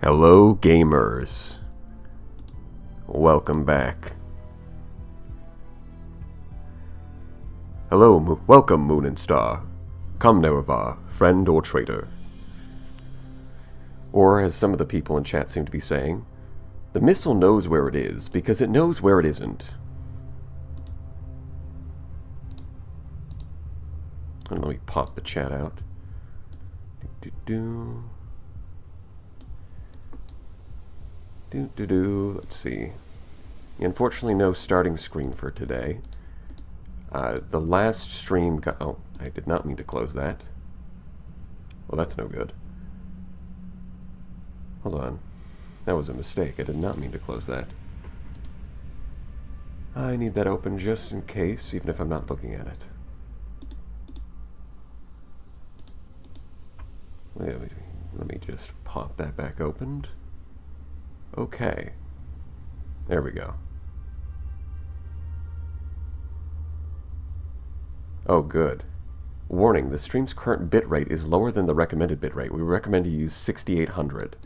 Hello, gamers. Welcome back. Hello, welcome, Moon and Star. Come, Nerevar, friend or traitor. Or, as some of the people in chat seem to be saying, the missile knows where it is because it knows where it isn't. And let me pop the chat out. Let's see. Unfortunately, no starting screen for today. The last stream got... Oh, I did not mean to close that. Well, that's no good. Hold on. That was a mistake. I did not mean to close that. I need that open just in case, even if I'm not looking at it. Let me just pop that back opened. Okay. There we go. Oh, good. Warning, the stream's current bitrate is lower than the recommended bitrate. We recommend you use 6800.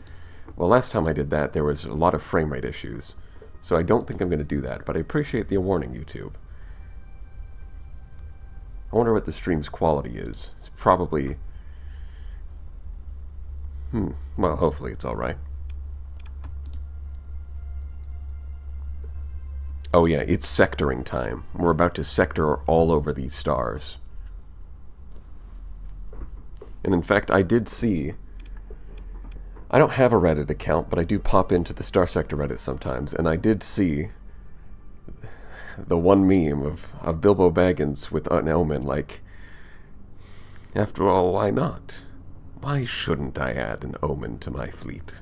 Well, last time I did that, there was a lot of frame rate issues. So I don't think I'm going to do that, but I appreciate the warning, YouTube. I wonder what the stream's quality is. It's probably... well, hopefully it's alright. Oh yeah, it's sectoring time. We're about to sector all over these stars. And in fact, I did see... I don't have a Reddit account, but I do pop into the Star Sector Reddit sometimes, and I did see the one meme of Bilbo Baggins with an omen, like, after all, why not? Why shouldn't I add an omen to my fleet?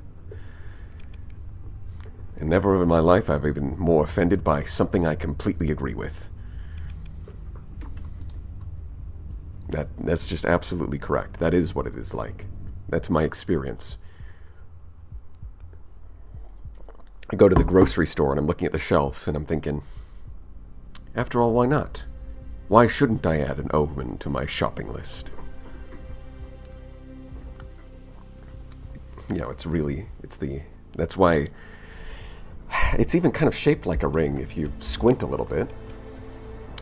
And never in my life have I been more offended by something I completely agree with. That's just absolutely correct. That is what it is like. That's my experience. I go to the grocery store and I'm looking at the shelf and I'm thinking, after all, why not? Why shouldn't I add an omen to my shopping list? You know, that's why it's even kind of shaped like a ring if you squint a little bit.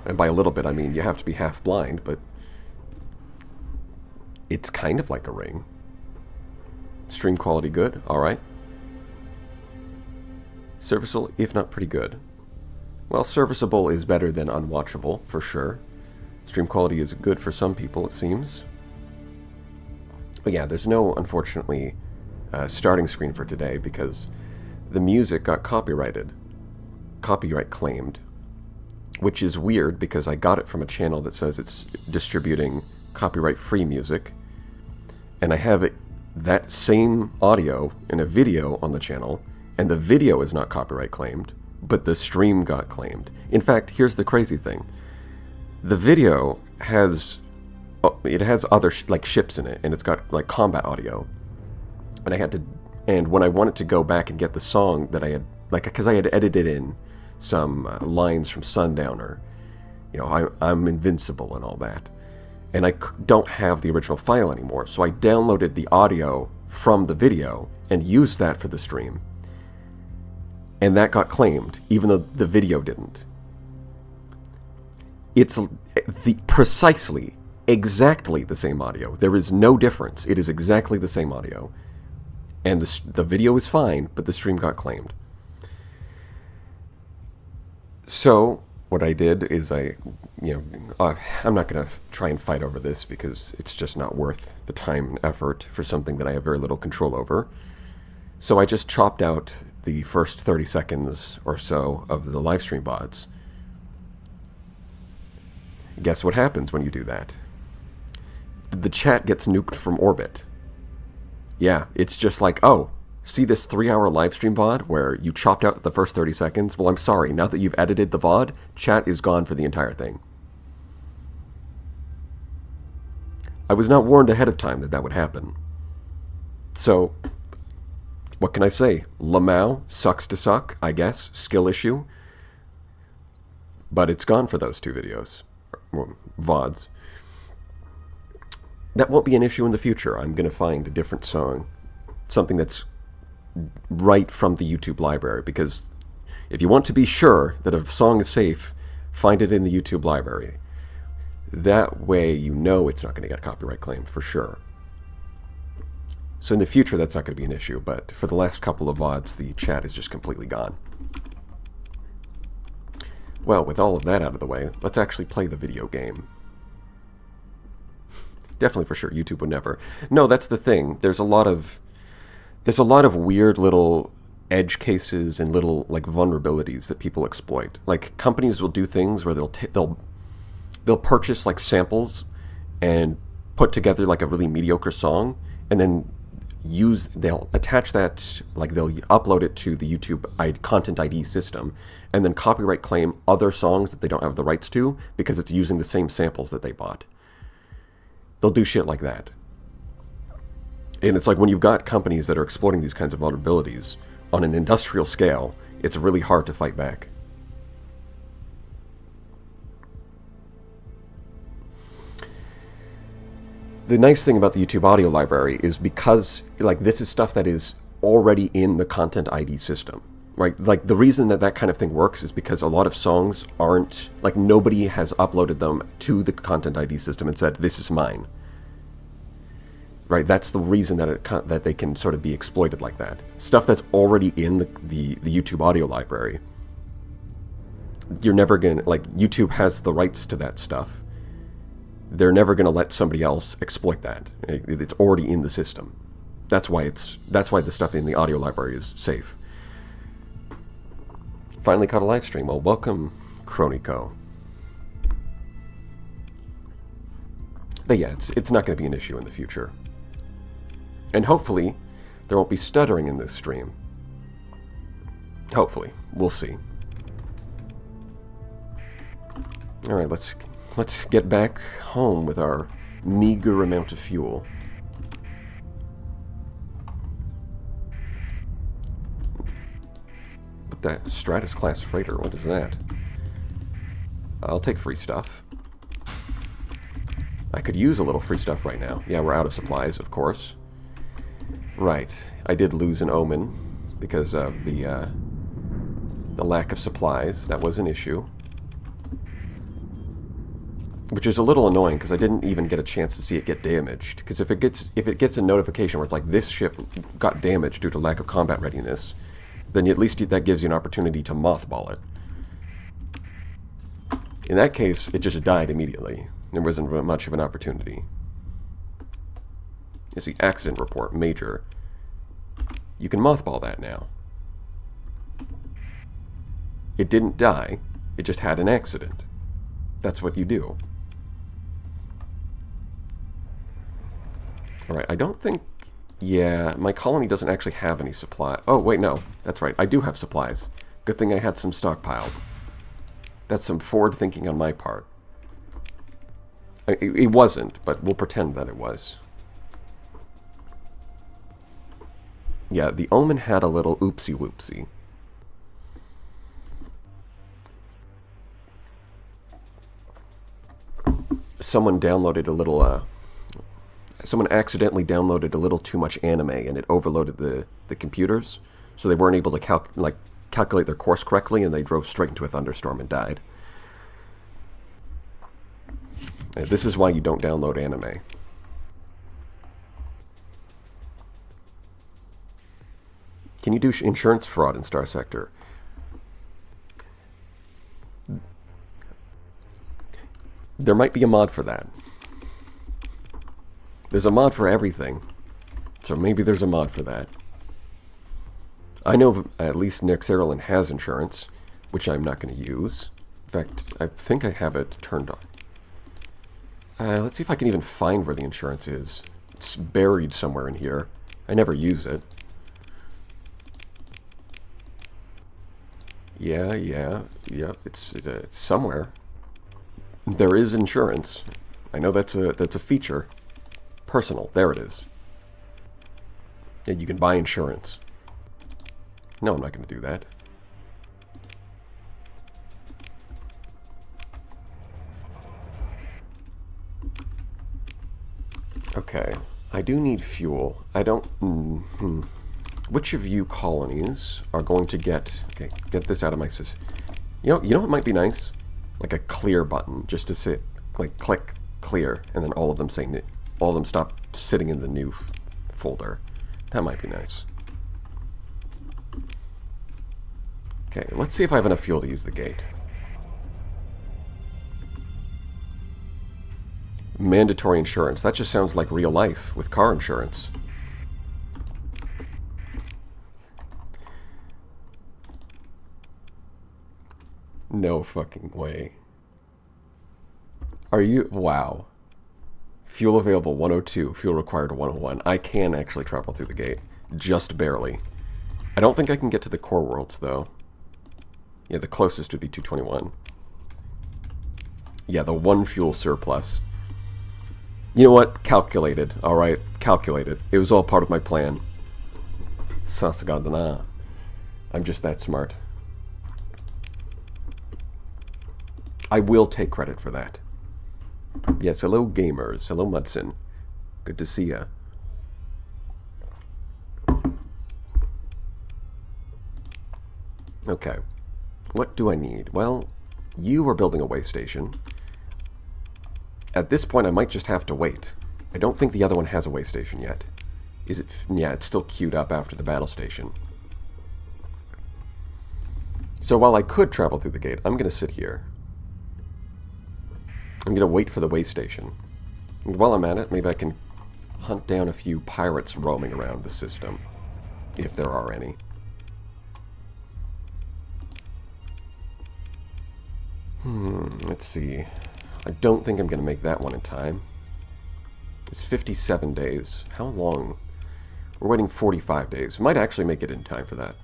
And by a little bit, I mean you have to be half blind, but it's kind of like a ring. Stream quality good, alright. Serviceable, if not pretty good. Well, serviceable is better than unwatchable, for sure. Stream quality is good for some people, it seems. But yeah, there's no, unfortunately, starting screen for today because the music got copyright claimed, which is weird because I got it from a channel that says it's distributing copyright-free music, and I have that same audio in a video on the channel, and the video is not copyright claimed, but the stream got claimed. In fact, here's the crazy thing. The video has other like ships in it, and it's got like combat audio. And when I wanted to go back and get the song that I had, like, because I had edited in some lines from Sundowner, you know, I'm invincible and all that, and I don't have the original file anymore, so I downloaded the audio from the video and used that for the stream. And that got claimed, even though the video didn't. It's precisely, exactly the same audio. There is no difference. It is exactly the same audio. And the video is fine, but the stream got claimed. So, what I did is I'm not going to try and fight over this because it's just not worth the time and effort for something that I have very little control over. So I just chopped out the first 30 seconds or so of the live stream VODs. Guess what happens when you do that? The chat gets nuked from orbit. Yeah, it's just like, oh, see this 3-hour live stream VOD where you chopped out the first 30 seconds? Well, I'm sorry, now that you've edited the VOD, chat is gone for the entire thing. I was not warned ahead of time that that would happen. So, what can I say? Lamau sucks to suck, I guess. Skill issue. But it's gone for those two videos. VODs. That won't be an issue in the future. I'm going to find a different song. Something that's right from the YouTube library, because if you want to be sure that a song is safe, find it in the YouTube library. That way you know it's not going to get copyright claim for sure. So in the future, that's not going to be an issue, but for the last couple of VODs, the chat is just completely gone. Well, with all of that out of the way, let's actually play the video game. Definitely for sure, YouTube would never. No, that's the thing. There's a lot of weird little edge cases and little like vulnerabilities that people exploit. Like companies will do things where they'll purchase like samples and put together like a really mediocre song, and then they'll attach that, like they'll upload it to the YouTube Content ID system, and then copyright claim other songs that they don't have the rights to because it's using the same samples that they bought. They'll do shit like that. And it's like when you've got companies that are exploiting these kinds of vulnerabilities on an industrial scale, it's really hard to fight back. The nice thing about the YouTube audio library is because like this is stuff that is already in the Content ID system, right? Like the reason that that kind of thing works is because a lot of songs aren't, like nobody has uploaded them to the Content ID system and said, this is mine. Right, that's the reason that they can sort of be exploited like that. Stuff that's already in the YouTube audio library, you're never gonna, like, YouTube has the rights to that stuff. They're never gonna let somebody else exploit that. It's already in the system. That's why the stuff in the audio library is safe. Finally caught a live stream. Well, welcome, Chronico. But yeah, it's not going to be an issue in the future. And hopefully, there won't be stuttering in this stream. Hopefully. We'll see. Alright, let's get back home with our meager amount of fuel. But that Stratus class freighter, what is that? I'll take free stuff. I could use a little free stuff right now. Yeah, we're out of supplies, of course. Right. I did lose an Omen because of the lack of supplies. That was an issue. Which is a little annoying because I didn't even get a chance to see it get damaged. Because if it gets a notification where it's like, this ship got damaged due to lack of combat readiness, then at least that gives you an opportunity to mothball it. In that case, it just died immediately. There wasn't much of an opportunity. It's the accident report, major. You can mothball that now. It didn't die, it just had an accident. That's what you do. Alright, I don't think... Yeah, my colony doesn't actually have any supply. Oh, wait, no. That's right, I do have supplies. Good thing I had some stockpiled. That's some forward thinking on my part. It wasn't, but we'll pretend that it was. Yeah, the Omen had a little oopsie-whoopsie. Someone downloaded a little, someone accidentally downloaded a little too much anime, and it overloaded the computers, so they weren't able to calculate their course correctly, and they drove straight into a thunderstorm and died. This is why you don't download anime. Can you do insurance fraud in Star Sector? There might be a mod for that. There's a mod for everything. So maybe there's a mod for that. I know at least Nexerlin has insurance, which I'm not going to use. In fact, I think I have it turned on. Let's see if I can even find where the insurance is. It's buried somewhere in here. I never use it. Yeah, it's somewhere. There is insurance. I know that's a feature. Personal, there it is. Yeah, you can buy insurance. No, I'm not going to do that. Okay, I do need fuel. I don't... Which of you colonies are going to get... Okay, get this out of my system. You know what might be nice? Like a clear button, just to sit, like click clear, and then all of them say, all of them stop sitting in the new folder. That might be nice. Okay, let's see if I have enough fuel to use the gate. Mandatory insurance. That just sounds like real life with car insurance. No fucking way. Are you... Wow. Fuel available 102, fuel required 101. I can actually travel through the gate. Just barely. I don't think I can get to the core worlds, though. Yeah, the closest would be 221. Yeah, the one fuel surplus. You know what? Calculated. Alright, calculated. It was all part of my plan. Sasagadana. I'm just that smart. I will take credit for that. Yes, hello gamers. Hello Mudson. Good to see ya. Okay. What do I need? Well, you are building a way station. At this point, I might just have to wait. I don't think the other one has a way station yet. Is it? Yeah, it's still queued up after the battle station. So while I could travel through the gate, I'm going to sit here. I'm going to wait for the way station. And while I'm at it, maybe I can hunt down a few pirates roaming around the system. If there are any. Let's see. I don't think I'm going to make that one in time. It's 57 days. How long? We're waiting 45 days. We might actually make it in time for that.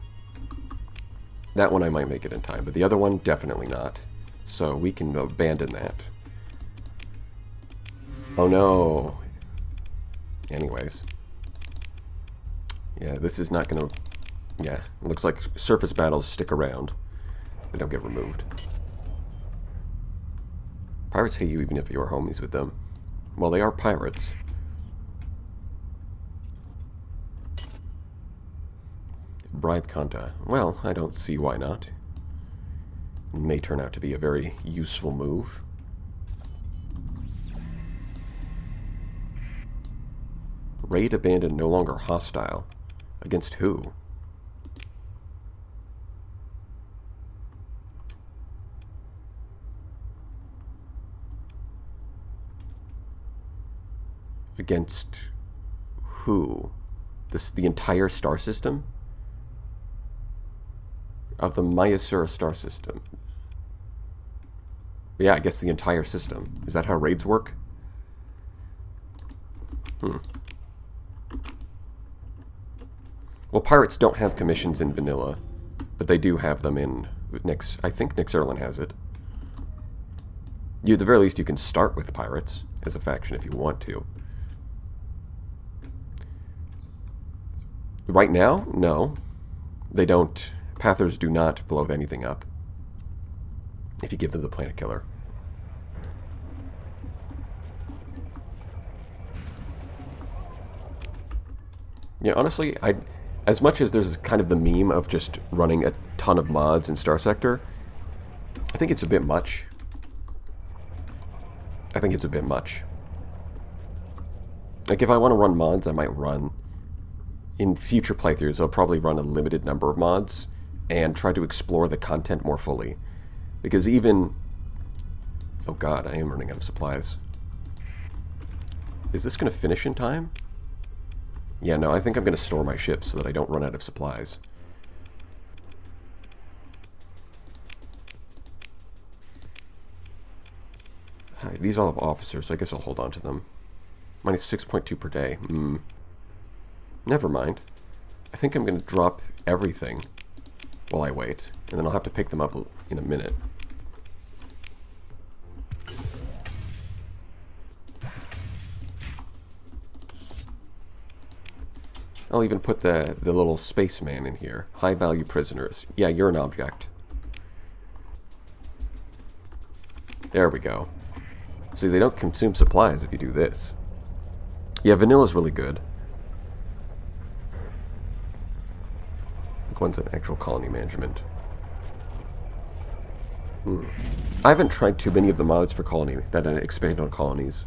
That one I might make it in time, but the other one, definitely not. So we can abandon that. Oh no. Anyways. Yeah, this is not going to... Yeah, it looks like surface battles stick around. They don't get removed. Pirates hate you even if you're homies with them. Well, they are pirates. Bribe Kanta. Well, I don't see why not. It may turn out to be a very useful move. Raid abandoned, no longer hostile. Against who? Against who? The entire star system? Of the Mayasura star system. Yeah, I guess the entire system. Is that how raids work? Well, pirates don't have commissions in vanilla, but they do have them in Nyx. I think Nyx Erlin has it. You, at the very least, you can start with pirates as a faction if you want to. Right now, no. They don't. Pathers do not blow anything up if you give them the Planet Killer. Yeah, honestly, as much as there's kind of the meme of just running a ton of mods in Star Sector, I think it's a bit much. I think it's a bit much. Like, if I want to run mods, I might run... In future playthroughs, I'll probably run a limited number of mods and try to explore the content more fully. Because even... Oh god, I am running out of supplies. Is this going to finish in time? Yeah, no, I think I'm going to store my ships so that I don't run out of supplies. Hi, these all have officers, so I guess I'll hold on to them. Minus 6.2 per day. Never mind. I think I'm going to drop everything while I wait, and then I'll have to pick them up in a minute. I'll even put the little spaceman in here. High-value prisoners. Yeah, you're an object. There we go. See, they don't consume supplies if you do this. Yeah, vanilla's really good. one's an actual colony management. I haven't tried too many of the mods for colony that expand on colonies.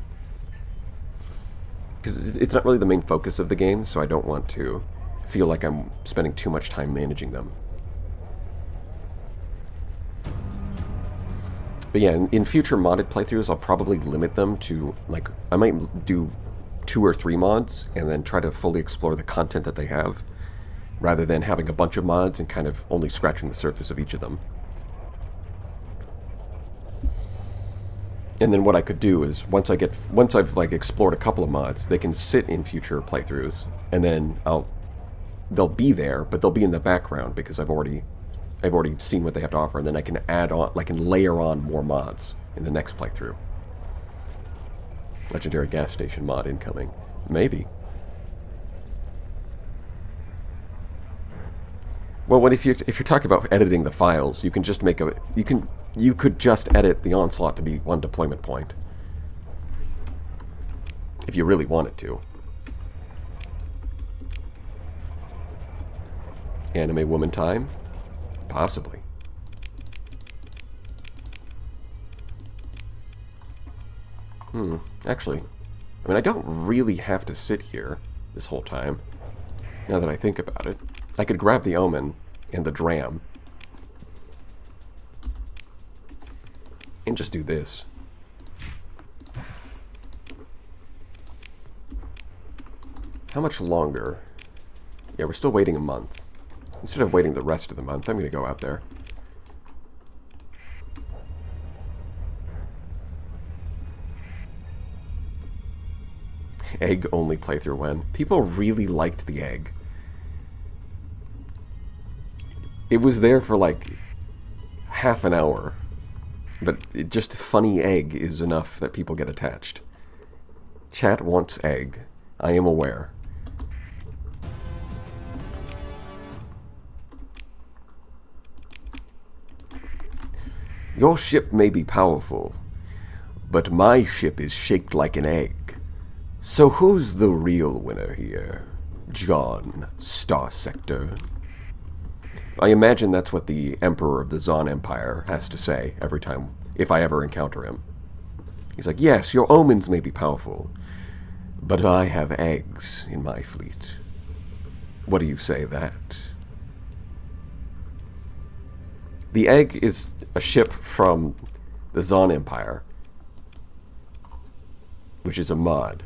Because it's not really the main focus of the game, so I don't want to feel like I'm spending too much time managing them. But yeah, in future modded playthroughs, I'll probably limit them to, like, I might do 2 or 3 mods, and then try to fully explore the content that they have, rather than having a bunch of mods and kind of only scratching the surface of each of them. And then what I could do is, once I've like explored a couple of mods, they can sit in future playthroughs, and then they'll be there, but they'll be in the background because I've already seen what they have to offer, and then I can add on, like, and layer on more mods in the next playthrough. Legendary gas station mod incoming. Maybe. Well, if you're talking about editing the files, you can just make you could just edit the onslaught to be one deployment point. If you really wanted to. Anime woman time? Possibly. Actually, I mean, I don't really have to sit here this whole time, now that I think about it. I could grab the Omen and the Dram and just do this. How much longer? Yeah, we're still waiting a month. Instead of waiting the rest of the month, I'm going to go out there. Egg only playthrough when? People really liked the egg. It was there for like half an hour. But just funny egg is enough that people get attached. Chat wants egg. I am aware. Your ship may be powerful, but my ship is shaped like an egg. So who's the real winner here? John, Star Sector. I imagine that's what the Emperor of the Zon Empire has to say every time, if I ever encounter him. He's like, yes, your omens may be powerful, but I have eggs in my fleet. What do you say of that? The egg is a ship from the Zon Empire, which is a mod.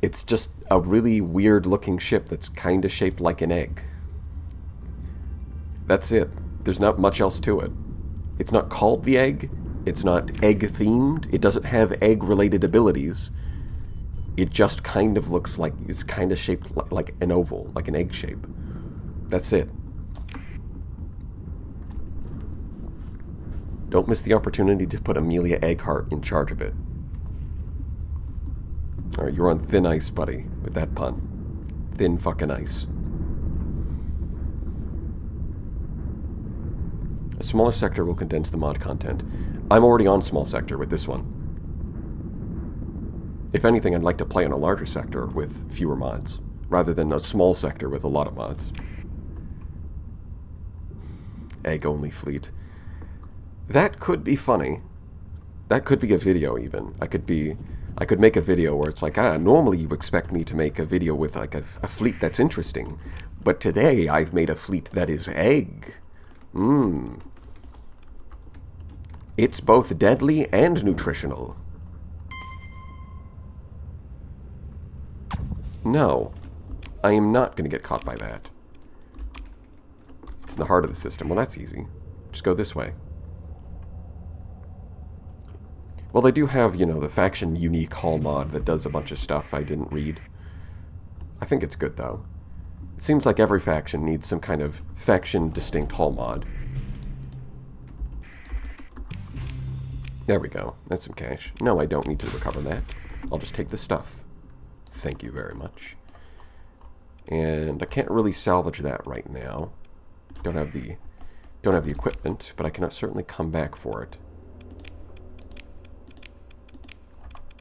It's just a really weird looking ship that's kind of shaped like an egg. That's it. There's not much else to it. It's not called the egg. It's not egg-themed. It doesn't have egg-related abilities. It just kind of looks like it's kind of shaped like an oval, like an egg shape. That's it. Don't miss the opportunity to put Amelia Earhart in charge of it. Alright, you're on thin ice, buddy, with that pun. Thin fucking ice. A smaller sector will condense the mod content. I'm already on small sector with this one. If anything, I'd like to play on a larger sector with fewer mods, rather than a small sector with a lot of mods. Egg-only fleet. That could be funny. That could be a video, even. I could make a video where it's like, normally you expect me to make a video with like a fleet that's interesting, but today I've made a fleet that is egg. It's both deadly and nutritional. No, I am not going to get caught by that. It's in the heart of the system. Well, that's easy. Just go this way. Well, they do have, you know, the faction unique hull mod that does a bunch of stuff I didn't read. I think it's good, though. It seems like every faction needs some kind of faction distinct hull mod. There we go. That's some cash. No, I don't need to recover that. I'll just take the stuff. Thank you very much. And I can't really salvage that right now. Don't have the equipment, but I can certainly come back for it.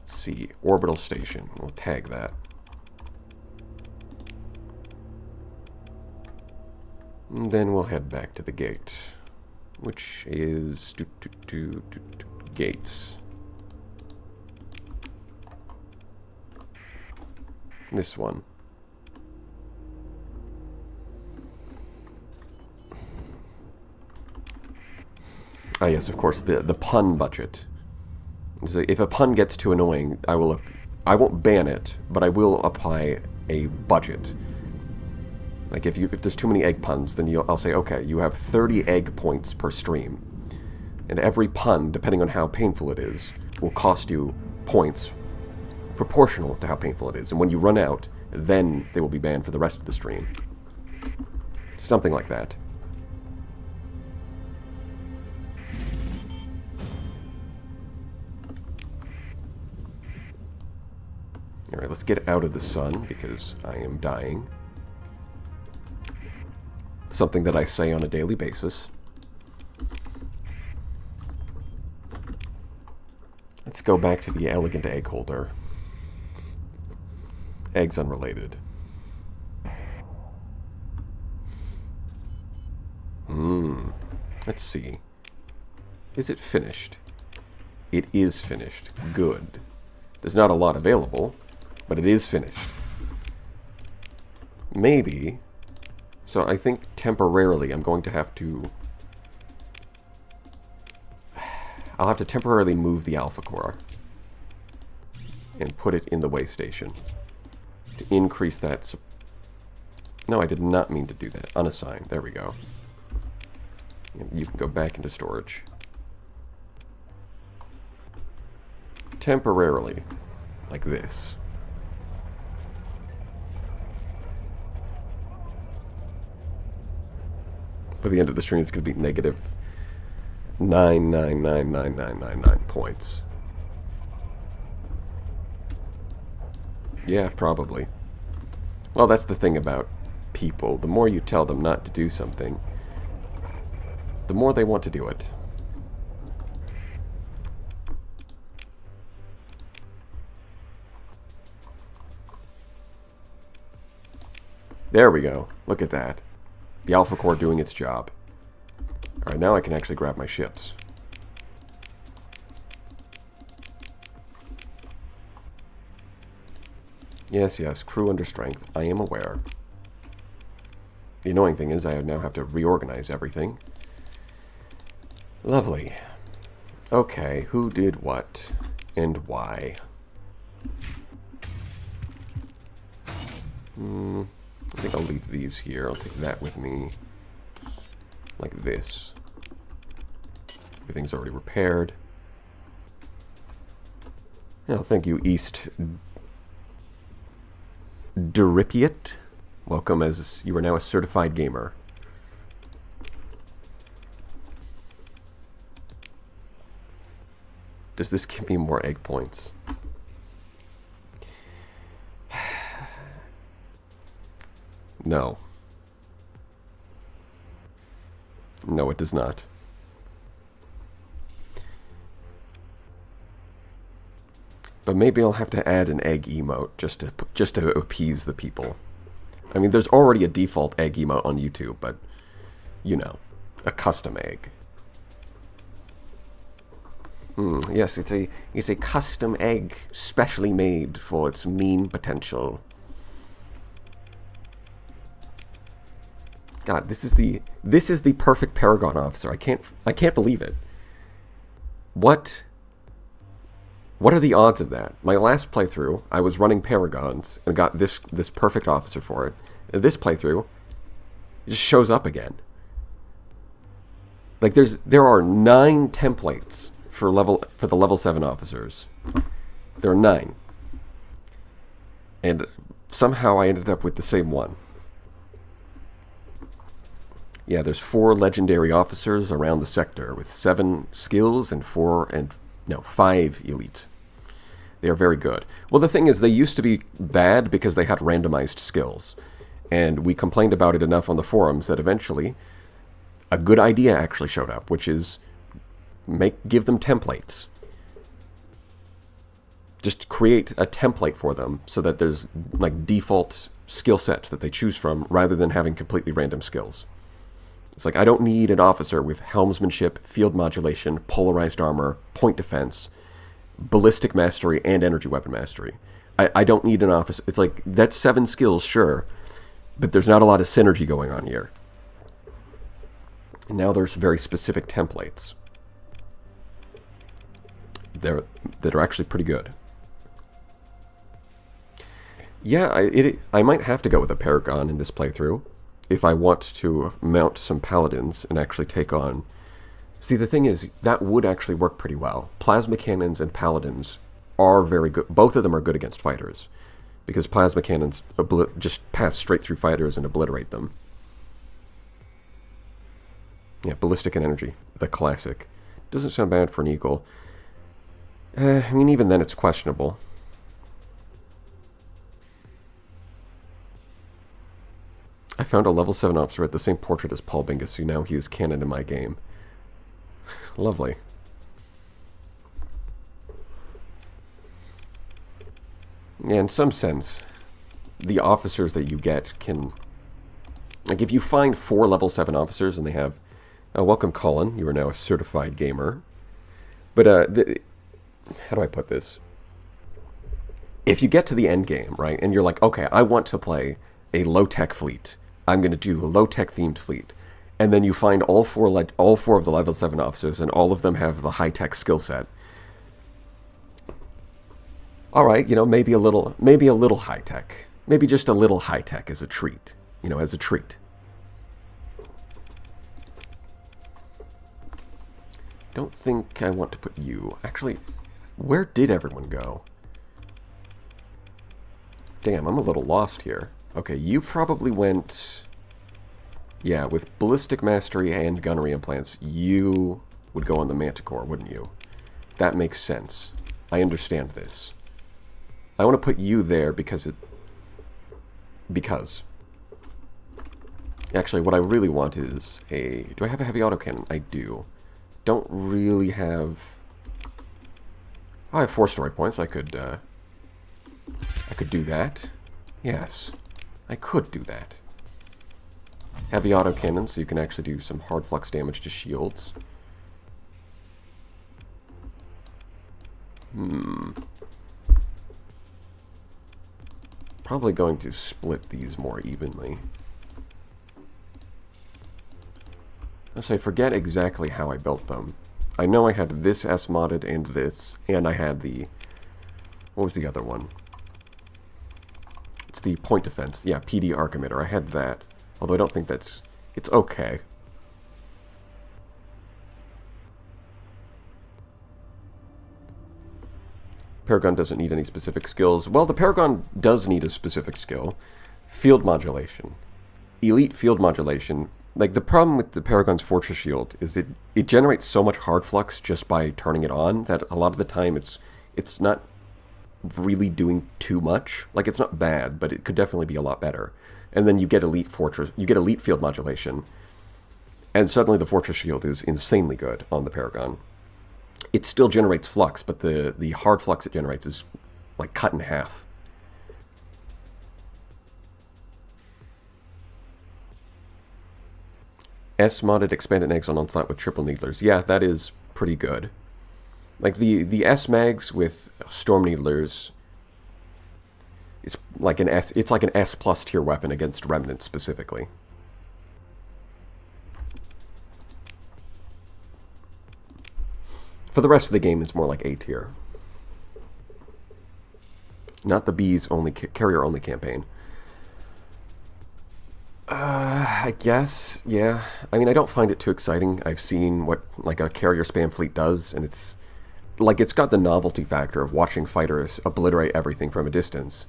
Let's see. Orbital station. We'll tag that. And then we'll head back to the gate, which is gates. This one. Ah, yes, of course, the pun budget. So if a pun gets too annoying, I won't ban it, but I will apply a budget. Like if there's too many egg puns, then I'll say, okay, you have 30 egg points per stream, and every pun, depending on how painful it is, will cost you points proportional to how painful it is. And when you run out, then they will be banned for the rest of the stream. Something like that. Alright, let's get out of the sun, because I am dying. Something that I say on a daily basis. Let's go back to the elegant egg holder. Eggs unrelated. Let's see. Is it finished? It is finished. Good. There's not a lot available, but it is finished. Maybe. So I think temporarily I'm going to have to... I'll have to temporarily move the Alpha Core and put it in the way station to increase that... No, I did not mean to do that. Unassigned. There we go. And you can go back into storage. Temporarily. Like this. By the end of the stream, it's going to be negative 9999999 points. Yeah, probably. Well, that's the thing about people. The more you tell them not to do something, the more they want to do it. There we go. Look at that. The Alpha Core doing its job. Alright, now I can actually grab my ships. Yes, yes, crew under strength. I am aware. The annoying thing is I now have to reorganize everything. Lovely. Okay, who did what and why? I think I'll leave these here. I'll take that with me. Like this. Everything's already repaired. Well, thank you, East Duripiet. Welcome, as you are now a certified gamer. Does this give me more egg points? No. No, it does not. But maybe I'll have to add an egg emote just to appease the people. I mean, there's already a default egg emote on YouTube, but you know, a custom egg. Yes, it's a custom egg, specially made for its meme potential. God, this is the perfect Paragon officer. I can't believe it. What are the odds of that? My last playthrough, I was running Paragons and got this perfect officer for it. And this playthrough, it just shows up again. Like there are 9 templates for the level 7 officers. There are 9. And somehow I ended up with the same one. Yeah, there's 4 legendary officers around the sector with 7 skills and 5 elite. They are very good. Well, the thing is, they used to be bad because they had randomized skills. And we complained about it enough on the forums that eventually a good idea actually showed up, which is give them templates. Just create a template for them so that there's like default skill sets that they choose from rather than having completely random skills. It's like, I don't need an officer with helmsmanship, field modulation, polarized armor, point defense, ballistic mastery, and energy weapon mastery. I don't need an officer. It's like, that's 7 skills, sure, but there's not a lot of synergy going on here. And now there's very specific templates that are actually pretty good. Yeah, I might have to go with a Paragon in this playthrough if I want to mount some Paladins and actually take on... See, the thing is, that would actually work pretty well. Plasma Cannons and Paladins are very good. Both of them are good against fighters, because Plasma Cannons just pass straight through fighters and obliterate them. Yeah, Ballistic and Energy, the classic. Doesn't sound bad for an Eagle. I mean, even then it's questionable. I found a level 7 officer at the same portrait as Paul Bingus, so now he is canon in my game. Lovely. Yeah, in some sense, the officers that you get can... Like, if you find 4 level 7 officers and they have... welcome, Colin. You are now a certified gamer. But, how do I put this? If you get to the end game, right, and you're like, okay, I want to play a low-tech fleet. I'm going to do a low-tech themed fleet. And then you find all four of the level 7 officers, and all of them have the high-tech skill set. All right, you know, maybe a little high-tech. Maybe just a little high-tech as a treat. You know, as a treat. Don't think I want to put you... Actually, where did everyone go? Damn, I'm a little lost here. Okay, you probably went... Yeah, with Ballistic Mastery and Gunnery Implants, you would go on the Manticore, wouldn't you? That makes sense. I understand this. I want to put you there because it... Because. Actually, what I really want is a... Do I have a heavy autocannon? I do. Don't really have... Oh, I have 4 story points. I could do that. Yes. I could do that. Heavy autocannon, so you can actually do some hard flux damage to shields. Probably going to split these more evenly. I'll say, forget exactly how I built them. I know I had this S-modded and this, and I had the... What was the other one? It's the point defense. Yeah, PD arc emitter. I had that. Although I don't think that's... It's okay. Paragon doesn't need any specific skills. Well, the Paragon does need a specific skill. Field modulation. Elite field modulation. Like, the problem with the Paragon's Fortress Shield is it generates so much hard flux just by turning it on that a lot of the time it's not really doing too much. Like, it's not bad, but it could definitely be a lot better. And then you get elite field modulation, and suddenly the Fortress Shield is insanely good on the Paragon. It still generates flux, but the hard flux it generates is like cut in half. S-modded expanded eggs on onslaught with triple needlers. Yeah, that is pretty good. Like the S-mags with storm needlers. It's like an S plus tier weapon against remnants specifically. For the rest of the game, it's more like A tier. Not the B's only carrier only campaign. I guess, yeah. I mean, I don't find it too exciting. I've seen what like a carrier spam fleet does, and it's like it's got the novelty factor of watching fighters obliterate everything from a distance.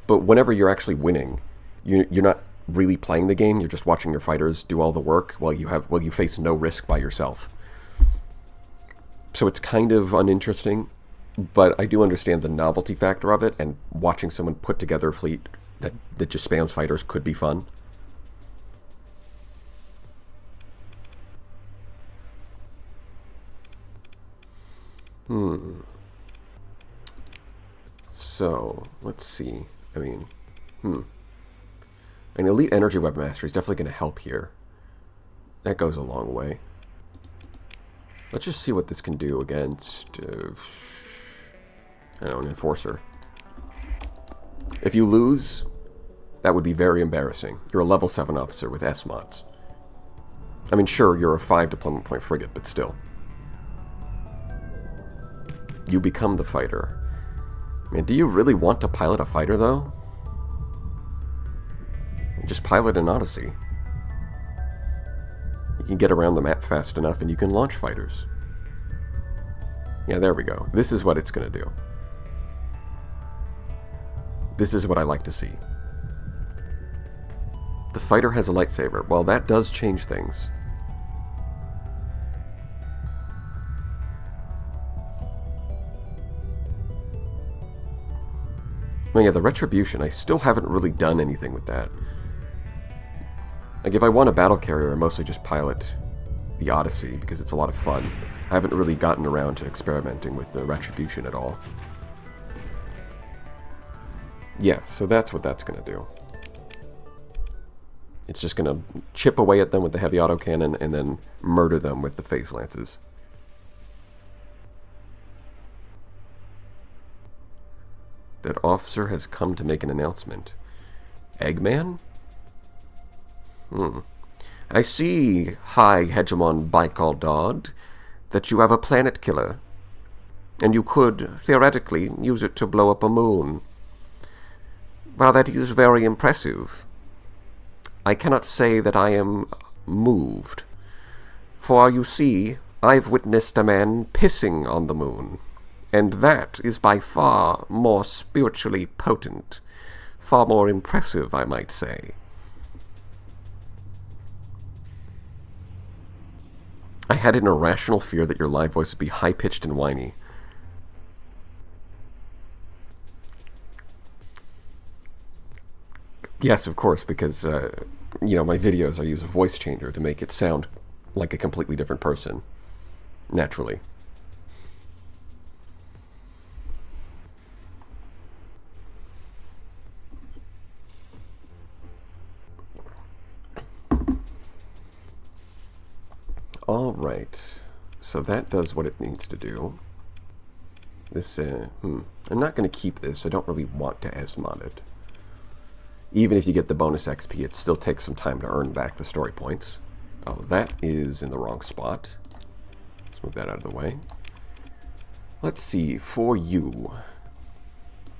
But whenever you're actually winning, you're not really playing the game. You're just watching your fighters do all the work while you face no risk by yourself. So it's kind of uninteresting, but I do understand the novelty factor of it, and watching someone put together a fleet that just spams fighters could be fun. So, let's see. I mean, an elite energy weapon mastery is definitely going to help here. That goes a long way. Let's just see what this can do against, I don't know, an enforcer. If you lose, that would be very embarrassing. You're a level 7 officer with S-mods. I mean, sure, you're a 5 deployment point frigate, but still. You become the fighter. Man, do you really want to pilot a fighter, though? Just pilot an Odyssey. You can get around the map fast enough and you can launch fighters. Yeah, there we go. This is what it's going to do. This is what I like to see. The fighter has a lightsaber. Well, that does change things. Well, yeah, the Retribution, I still haven't really done anything with that. Like, if I want a battle carrier, I mostly just pilot the Odyssey, because it's a lot of fun. I haven't really gotten around to experimenting with the Retribution at all. Yeah, so that's what that's going to do. It's just going to chip away at them with the heavy autocannon, and then murder them with the phase lances. That officer has come to make an announcement. Eggman? I see, High Hegemon Baikal Dodd, that you have a planet killer, and you could, theoretically, use it to blow up a moon. While that is very impressive, I cannot say that I am moved. For, you see, I've witnessed a man pissing on the moon, and that is by far more spiritually potent, far more impressive, I might say. I had an irrational fear that your live voice would be high-pitched and whiny. Yes, of course, because, you know, my videos, I use a voice changer to make it sound like a completely different person, naturally. Alright, so that does what it needs to do. This, I'm not going to keep this. I don't really want to S-mod it. Even if you get the bonus XP, it still takes some time to earn back the story points. Oh, that is in the wrong spot. Let's move that out of the way. Let's see, for you,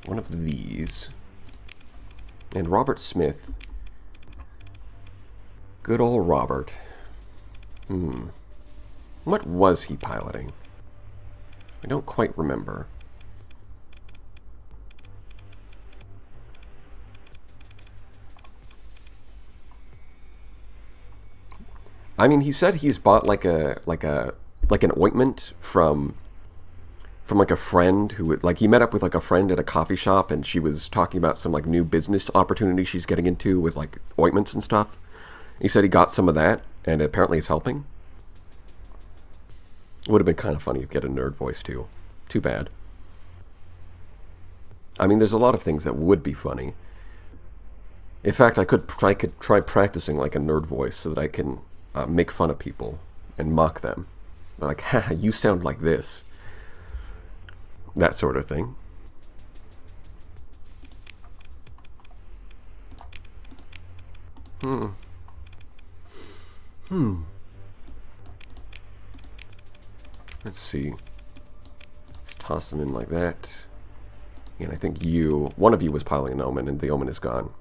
one of these. And Robert Smith. Good old Robert. What was he piloting? I don't quite remember. I mean, he said he's bought like an ointment from like a friend who, like, he met up with like a friend at a coffee shop, and she was talking about some like new business opportunity she's getting into with like ointments and stuff. He said he got some of that, and apparently it's helping. Would have been kind of funny if you get a nerd voice too. Too bad. I mean, there's a lot of things that would be funny. In fact, I could try practicing like a nerd voice so that I can make fun of people and mock them. Like, haha, you sound like this. That sort of thing. Let's see. Just toss them in like that. And I think one of you was piloting an Omen, and the Omen is gone.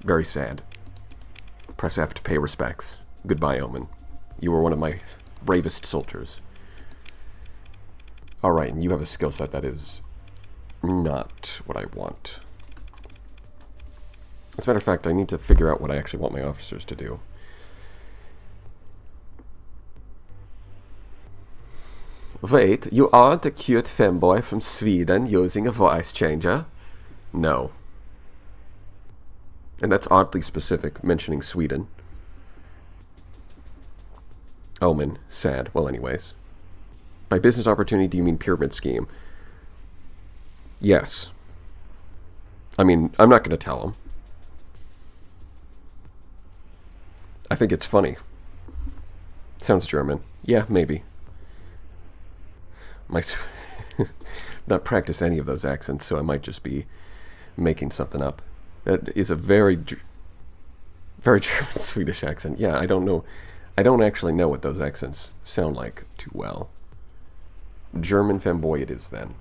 Very sad. Press F to pay respects. Goodbye, Omen. You were one of my bravest soldiers. Alright, and you have a skill set that is not what I want. As a matter of fact, I need to figure out what I actually want my officers to do. Wait, you aren't a cute femboy from Sweden using a voice changer? No. And that's oddly specific, mentioning Sweden. Omen. Sad. Well, anyways. By business opportunity, do you mean pyramid scheme? Yes. I mean, I'm not going to tell him. I think it's funny. Sounds German. Yeah, maybe. My not practiced any of those accents, so I might just be making something up. That is a very very German Swedish accent. Yeah, I don't know. I don't actually know what those accents sound like too well. German femboy it is then.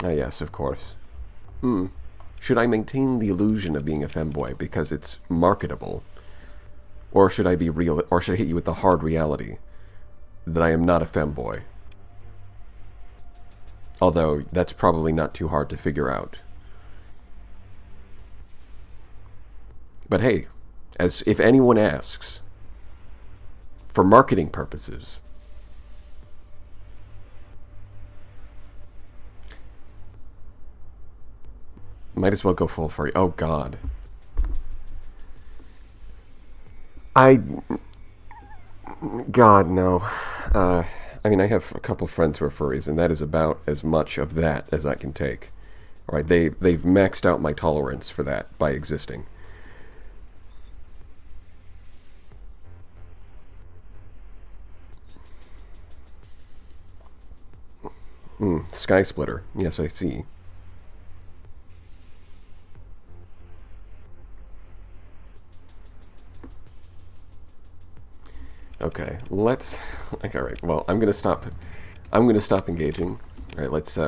Ah, yes, of course. Should I maintain the illusion of being a femboy because it's marketable? Or should I be real, or should I hit you with the hard reality that I am not a femboy? Although, that's probably not too hard to figure out. But hey, as if anyone asks, for marketing purposes, might as well go full furry. Oh God. God, no. I mean, I have a couple friends who are furries, and that is about as much of that as I can take. All right, they've maxed out my tolerance for that by existing. Sky Splitter. Yes, I see. Okay, let's. All right. Well, I'm gonna stop. I'm gonna stop engaging. All right. Let's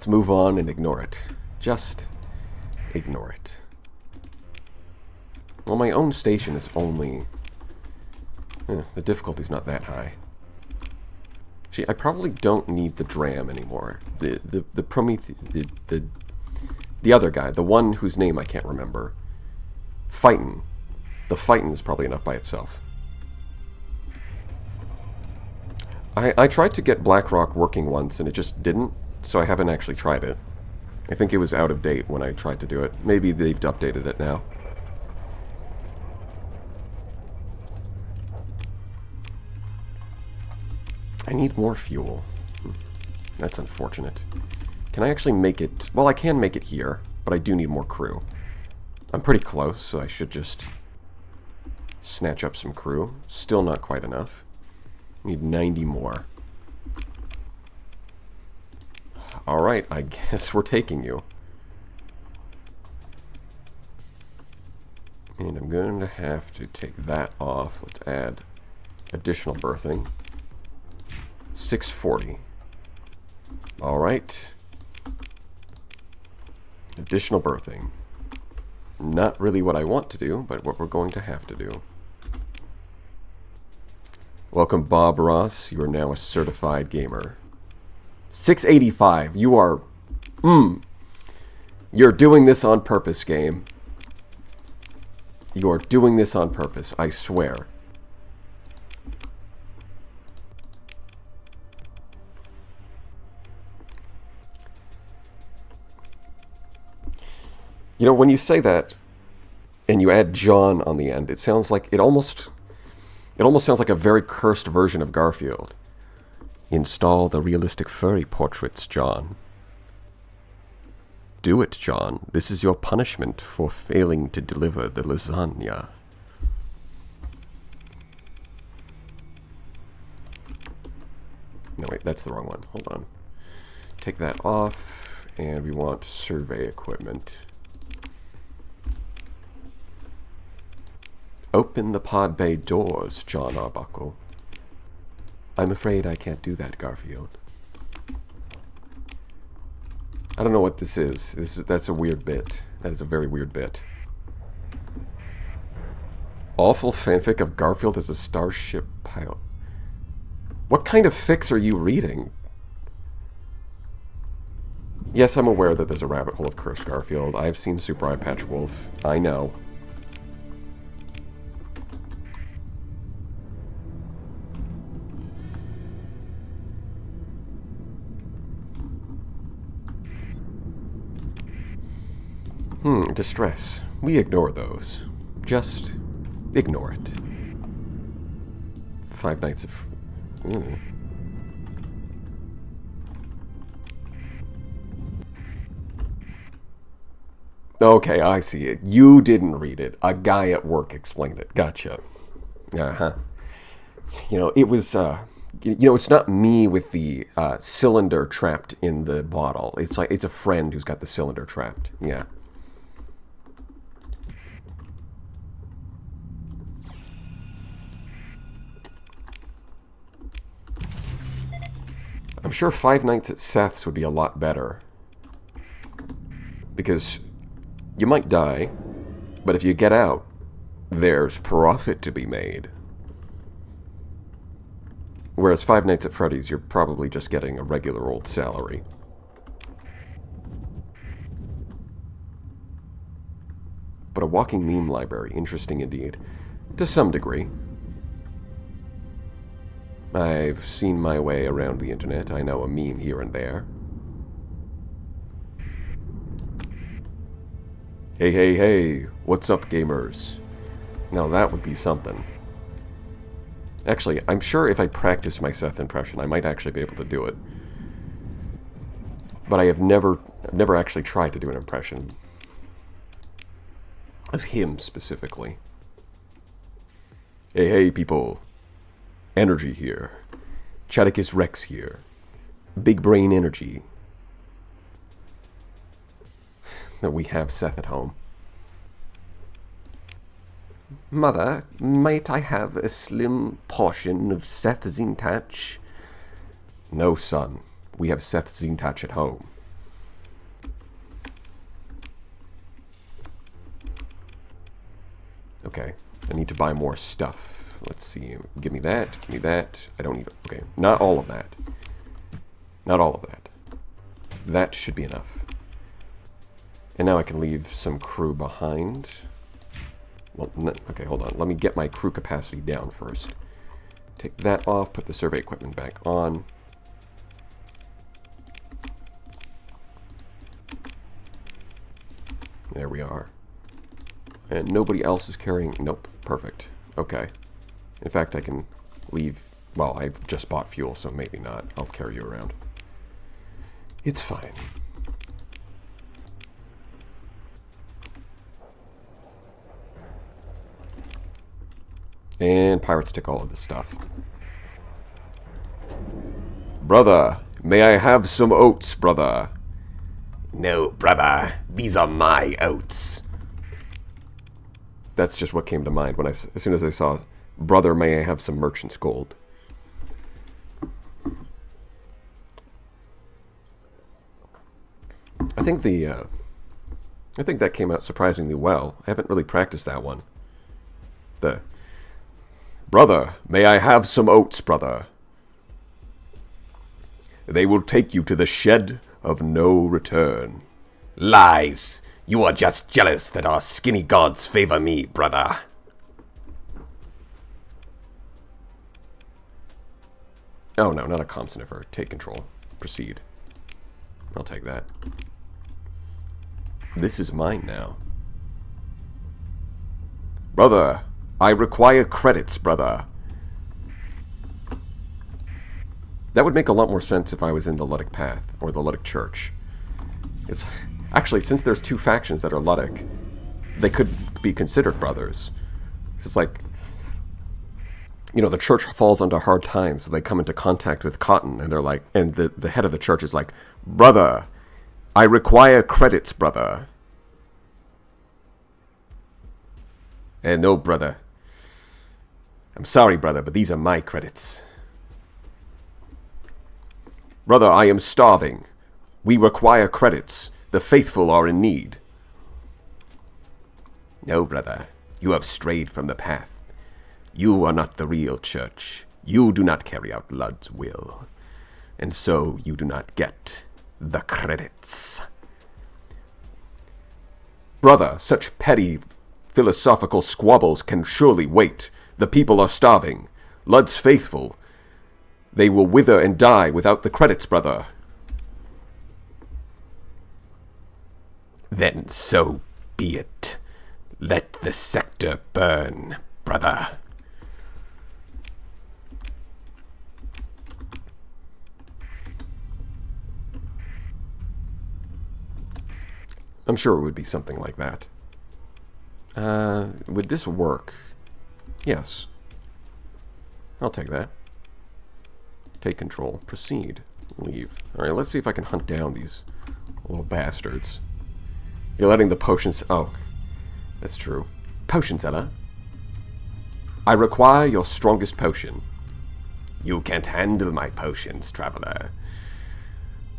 move on and ignore it. Just ignore it. Well, my own station is only. The difficulty's not that high. Gee, I probably don't need the Dram anymore. The Prometheus, the other guy, the one whose name I can't remember. Phaeton. The Phaeton is probably enough by itself. I tried to get Blackrock working once and it just didn't, so I haven't actually tried it. I think it was out of date when I tried to do it. Maybe they've updated it now. I need more fuel. That's unfortunate. Can I actually make it... Well, I can make it here, but I do need more crew. I'm pretty close, so I should just snatch up some crew. Still not quite enough. Need 90 more. Alright, I guess we're taking you. And I'm going to have to take that off. Let's add additional berthing. 640. Alright. Additional berthing. Not really what I want to do, but what we're going to have to do. Welcome, Bob Ross. You are now a certified gamer. 685. You are... You're doing this on purpose, game. You are doing this on purpose, I swear. You know, when you say that, and you add John on the end, it sounds like... It almost sounds like a very cursed version of Garfield. Install the realistic furry portraits, John. Do it, John. This is your punishment for failing to deliver the lasagna. No, wait, that's the wrong one. Hold on. Take that off, and we want survey equipment. Open the pod bay doors, John Arbuckle. I'm afraid I can't do that, Garfield. I don't know what this is. That's a weird bit. That is a very weird bit. Awful fanfic of Garfield as a starship pilot. What kind of fics are you reading? Yes, I'm aware that there's a rabbit hole of cursed Garfield. I've seen Super Eye Patch Wolf. I know. Distress. We ignore those. Just ignore it. 5 Nights of... Okay, I see it. You didn't read it. A guy at work explained it. Gotcha. Uh-huh. You know, it was, you know, it's not me with the cylinder trapped in the bottle. It's like, it's a friend who's got the cylinder trapped. Yeah. I'm sure Five Nights at Seth's would be a lot better. Because you might die, but if you get out, there's profit to be made. Whereas Five Nights at Freddy's, you're probably just getting a regular old salary. But a walking meme library, interesting indeed. To some degree. I've seen my way around the internet. I know a meme here and there. Hey, hey, hey, what's up, gamers? Now that would be something. Actually, I'm sure if I practice my Seth impression, I might actually be able to do it. But I've never actually tried to do an impression of him specifically. Hey, hey, people. Energy here. Chaticus Rex here. Big brain energy. That we have Seth at home. Mother, might I have a slim portion of Seth Zintatch? No, son. We have Seth Zintatch at home. Okay, I need to buy more stuff. Let's see. Give me that. Give me that. I don't need... Okay, not all of that. Not all of that. That should be enough. And now I can leave some crew behind. Well, okay, hold on. Let me get my crew capacity down first. Take that off. Put the survey equipment back on. There we are. And nobody else is carrying... Nope. Perfect. Okay. In fact, I can leave... Well, I've just bought fuel, so maybe not. I'll carry you around. It's fine. And pirates took all of this stuff. Brother, may I have some oats, brother? No, brother. These are my oats. That's just what came to mind when as soon as I saw, brother, may I have some merchant's gold? I think that came out surprisingly well. I haven't really practiced that one. Brother, may I have some oats, brother? They will take you to the shed of no return. Lies! You are just jealous that our skinny gods favor me, brother. Oh no, not a comm sniffer. Take control. Proceed. I'll take that. This is mine now. Brother, I require credits, brother. That would make a lot more sense if I was in the Ludic Path, or the Ludic Church. It's... Actually, since there's two factions that are Ludic, they could be considered brothers. It's like... You know, the church falls under hard times, so they come into contact with Cotton, and they're like... And the head of the church is like, Brother, I require credits, brother. And no, brother. I'm sorry, brother, but these are my credits. Brother, I am starving. We require credits. The faithful are in need. No, brother. You have strayed from the path. You are not the real church. You do not carry out Lud's will. And so you do not get the credits. Brother, such petty philosophical squabbles can surely wait. The people are starving. Lud's faithful. They will wither and die without the credits, brother. Then so be it. Let the sector burn, brother. I'm sure it would be something like that. Would this work? Yes. I'll take that. Take control. Proceed. Leave. Alright, let's see if I can hunt down these little bastards. You're letting the potions... Oh, that's true. Potion seller. I require your strongest potion. You can't handle my potions, traveler.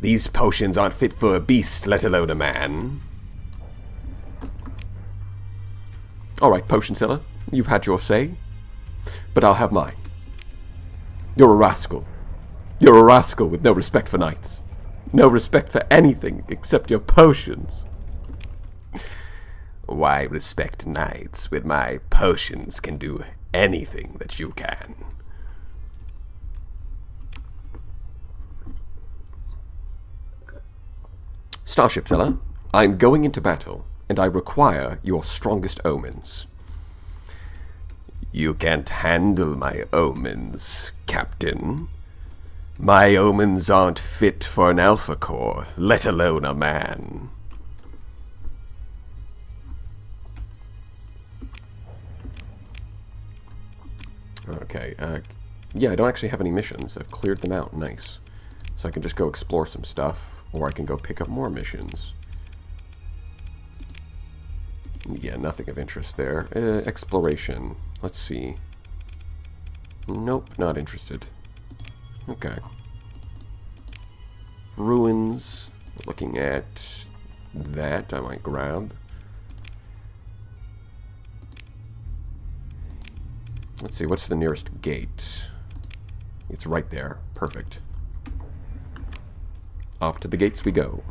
These potions aren't fit for a beast, let alone a man. Alright, potion seller. You've had your say. But I'll have mine. You're a rascal. You're a rascal with no respect for knights. No respect for anything except your potions. Why respect knights when my potions can do anything that you can? Starship seller, I'm going into battle, and I require your strongest omens. You can't handle my omens, Captain. My omens aren't fit for an Alpha Core, let alone a man. Okay, yeah, I don't actually have any missions. I've cleared them out. Nice. So I can just go explore some stuff, or I can go pick up more missions. Yeah, nothing of interest there. Exploration. Let's see. Nope, not interested. Okay. Ruins. Looking at that, I might grab. Let's see, what's the nearest gate? It's right there. Perfect. Off to the gates we go.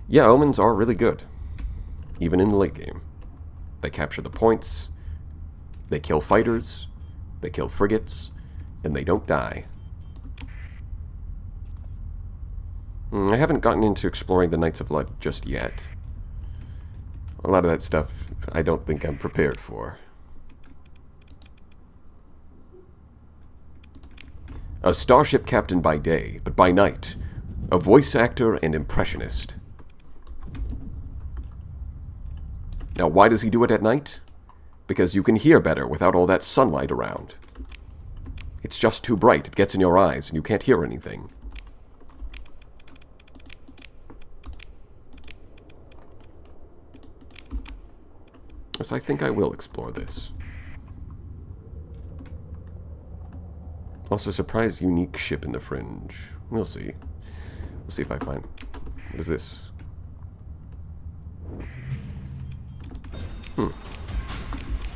Yeah, omens are really good. Even in the late game. They capture the points, they kill fighters, they kill frigates, and they don't die. I haven't gotten into exploring the Knights of Blood just yet. A lot of that stuff I don't think I'm prepared for. A starship captain by day, but by night, a voice actor and impressionist. Now, why does he do it at night? Because you can hear better without all that sunlight around. It's just too bright, it gets in your eyes, and you can't hear anything. Yes, I think I will explore this. Also, surprise unique ship in the fringe. We'll see. We'll see if I find... What is this?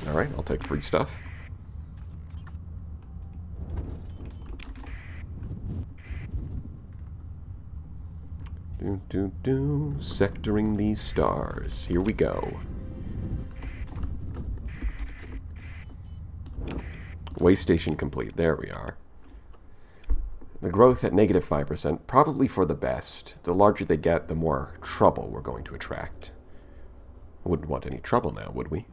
Alright, I'll take free stuff. Sectoring these stars. Here we go. Way station complete. There we are. The growth at -5%, probably for the best. The larger they get, the more trouble we're going to attract. Wouldn't want any trouble now, would we?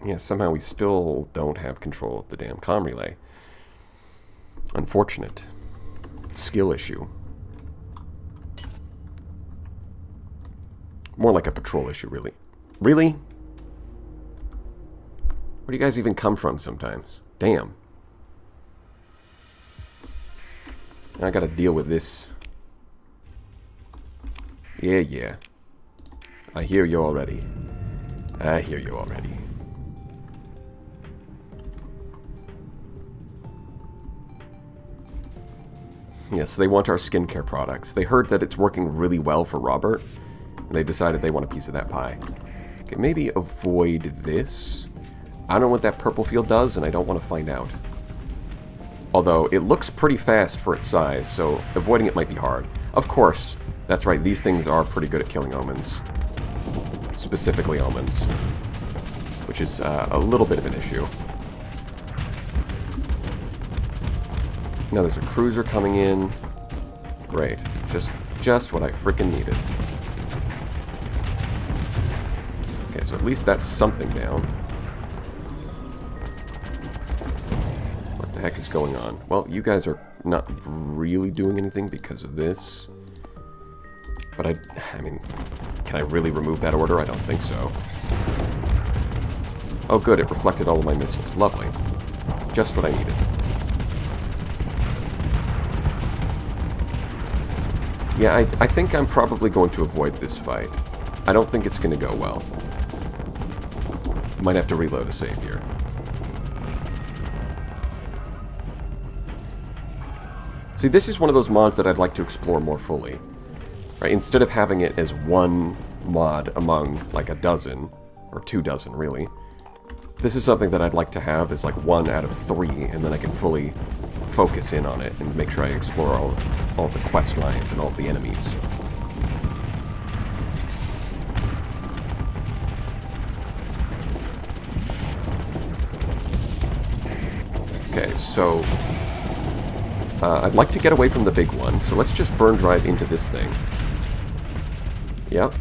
Yeah, somehow we still don't have control of the damn comm relay. Unfortunate. Skill issue. More like a patrol issue, really. Really? Where do you guys even come from sometimes? Damn. I gotta deal with this. Yeah. I hear you already. I hear you already. Yes, they want our skincare products. They heard that it's working really well for Robert, and they decided they want a piece of that pie. Okay, maybe avoid this. I don't know what that purple field does, and I don't want to find out. Although, it looks pretty fast for its size, so avoiding it might be hard. Of course, that's right, these things are pretty good at killing omens. Specifically omens. Which is a little bit of an issue. Now there's a cruiser coming in. Great. Just what I frickin' needed. Okay, so at least that's something down. What the heck is going on? Well, you guys are not really doing anything because of this. But I mean, can I really remove that order? I don't think so. Oh good, it reflected all of my missiles. Lovely. Just what I needed. Yeah, I think I'm probably going to avoid this fight. I don't think it's going to go well. Might have to reload a save here. See, this is one of those mods that I'd like to explore more fully. Right? Instead of having it as one mod among like a dozen, or 2 dozen really, this is something that I'd like to have as like 1 out of 3, and then I can fully focus in on it and make sure I explore all the quest lines and all the enemies. Okay, so I'd like to get away from the big one, so let's just burn drive into this thing. Yep.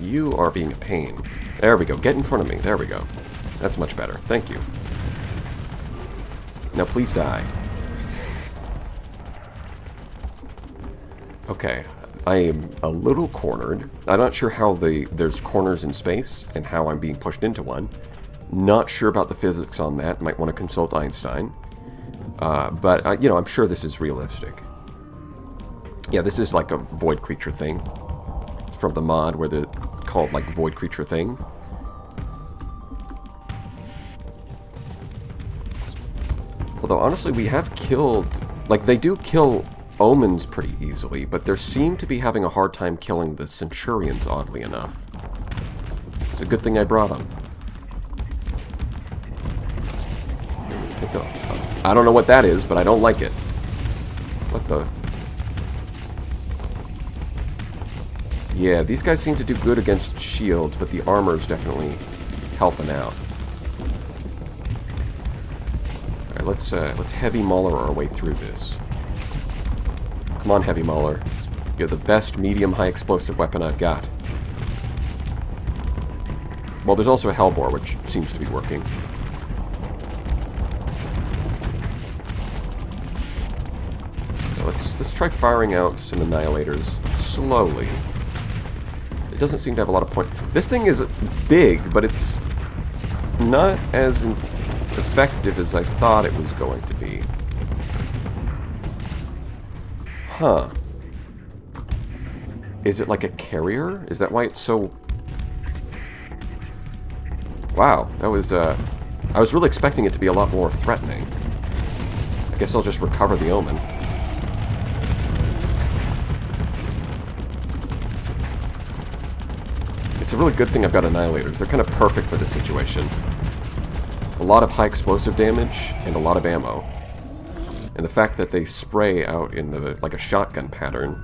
You are being a pain. There we go. Get in front of me. There we go. That's much better. Thank you. Now please die. Okay. I am a little cornered. I'm not sure how there's corners in space and how I'm being pushed into one. Not sure about the physics on that. Might want to consult Einstein. But, you know, I'm sure this is realistic. Yeah, this is like a void creature thing. From the mod where they're called, like, void creature thing. Although, honestly, we have killed... Like, they do kill omens pretty easily, but they seem to be having a hard time killing the centurions, oddly enough. It's a good thing I brought them. I don't know what that is, but I don't like it. What the... Yeah, these guys seem to do good against shields, but the armor's definitely helping out. Alright, let's Heavy Mauler our way through this. Come on, Heavy Mauler. You're the best medium-high explosive weapon I've got. Well, there's also a Hellbore, which seems to be working. So let's try firing out some Annihilators slowly. It doesn't seem to have a lot of point. This thing is big, but it's not as effective as I thought it was going to be. Huh. Is it like a carrier? Is that why it's so... Wow, that was, I was really expecting it to be a lot more threatening. I guess I'll just recover the Omen. It's a really good thing I've got Annihilators. They're kind of perfect for this situation. A lot of high explosive damage and a lot of ammo. And the fact that they spray out in like a shotgun pattern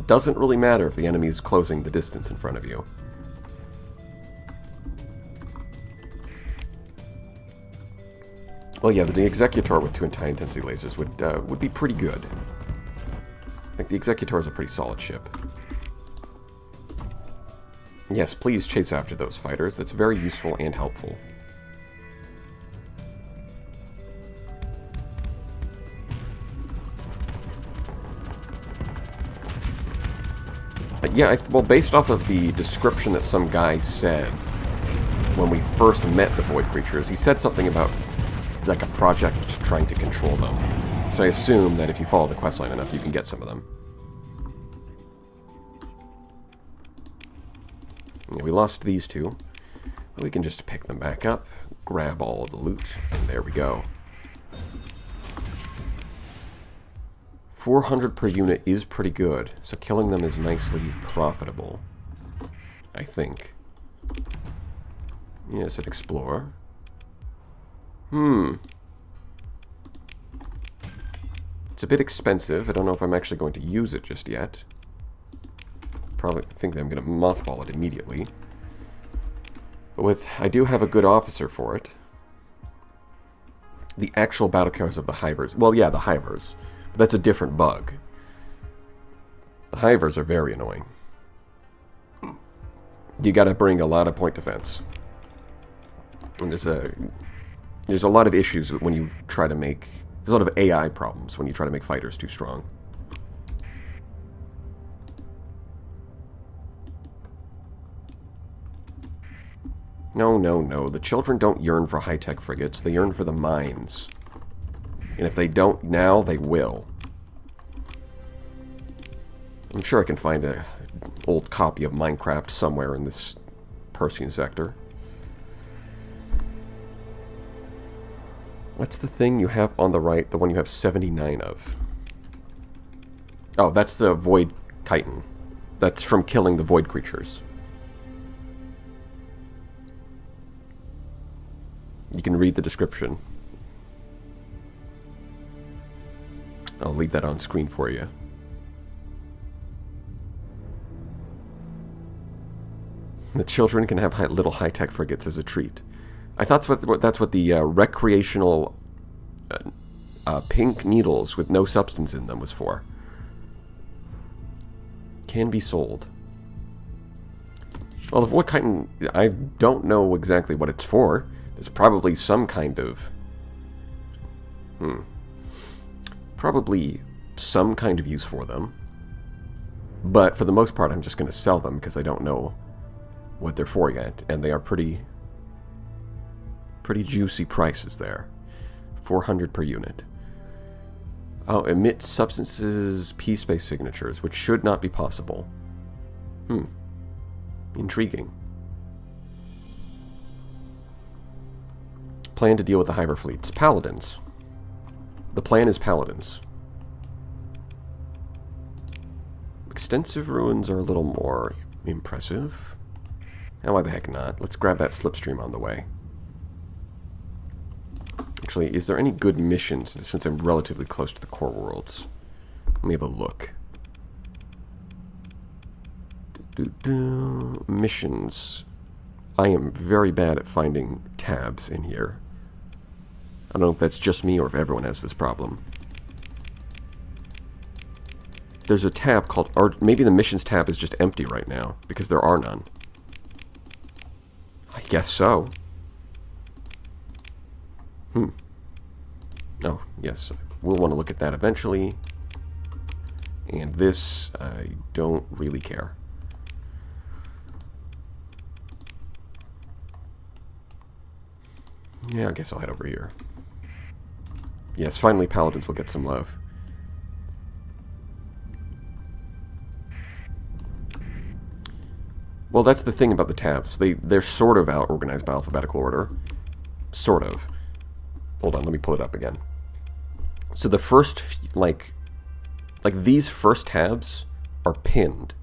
doesn't really matter if the enemy's closing the distance in front of you. Well, yeah, the Executor with 2 high-intensity lasers would be pretty good. I think the Executor is a pretty solid ship. Yes, please chase after those fighters. That's very useful and helpful. Yeah, well, based off of the description that some guy said when we first met the Void Creatures, he said something about, like, a project trying to control them. So I assume that if you follow the questline enough, you can get some of them. Yeah, we lost these 2. We can just pick them back up, grab all of the loot, and there we go. 400 per unit is pretty good, so killing them is nicely profitable, I think. Yes, an Explorer. It's a bit expensive. I don't know if I'm actually going to use it just yet. Probably think that I'm going to mothball it immediately. But I do have a good officer for it. The actual battle cars of the Hivers. Well, yeah, the Hivers. But that's a different bug. The Hivers are very annoying. You gotta bring a lot of point defense. And there's a lot of issues when you try to make... There's a lot of AI problems when you try to make fighters too strong. No, no, no. The children don't yearn for high-tech frigates. They yearn for the mines. And if they don't now, they will. I'm sure I can find an old copy of Minecraft somewhere in this Persian sector. What's the thing you have on the right, the one you have 79 of? Oh, that's the Void Chitin. That's from killing the Void creatures. You can read the description. I'll leave that on screen for you. The children can have little high-tech frigates as a treat. I thought that's what the recreational pink needles with no substance in them was for. Can be sold. Well, the Void Chitin, I don't know exactly what it's for. There's probably some kind of... Probably some kind of use for them. But for the most part, I'm just going to sell them because I don't know what they're for yet. And they are pretty juicy prices there. 400 per unit. Oh, emit substances, P-space signatures, which should not be possible. Intriguing. Plan to deal with the Hiver fleets. Paladins. The plan is Paladins. Extensive ruins are a little more impressive. And why the heck not? Let's grab that slipstream on the way. Actually, is there any good missions since I'm relatively close to the core worlds? Let me have a look. Missions. I am very bad at finding tabs in here. I don't know if that's just me or if everyone has this problem. There's a tab called... maybe the missions tab is just empty right now, because there are none. I guess so. Oh, yes. We'll want to look at that eventually. And this, I don't really care. Yeah, I guess I'll head over here. Yes, finally Paladins will get some love. Well, that's the thing about the tabs. They're sort of organized by alphabetical order. Sort of. Hold on, let me pull it up again. So the first, like these first tabs are pinned.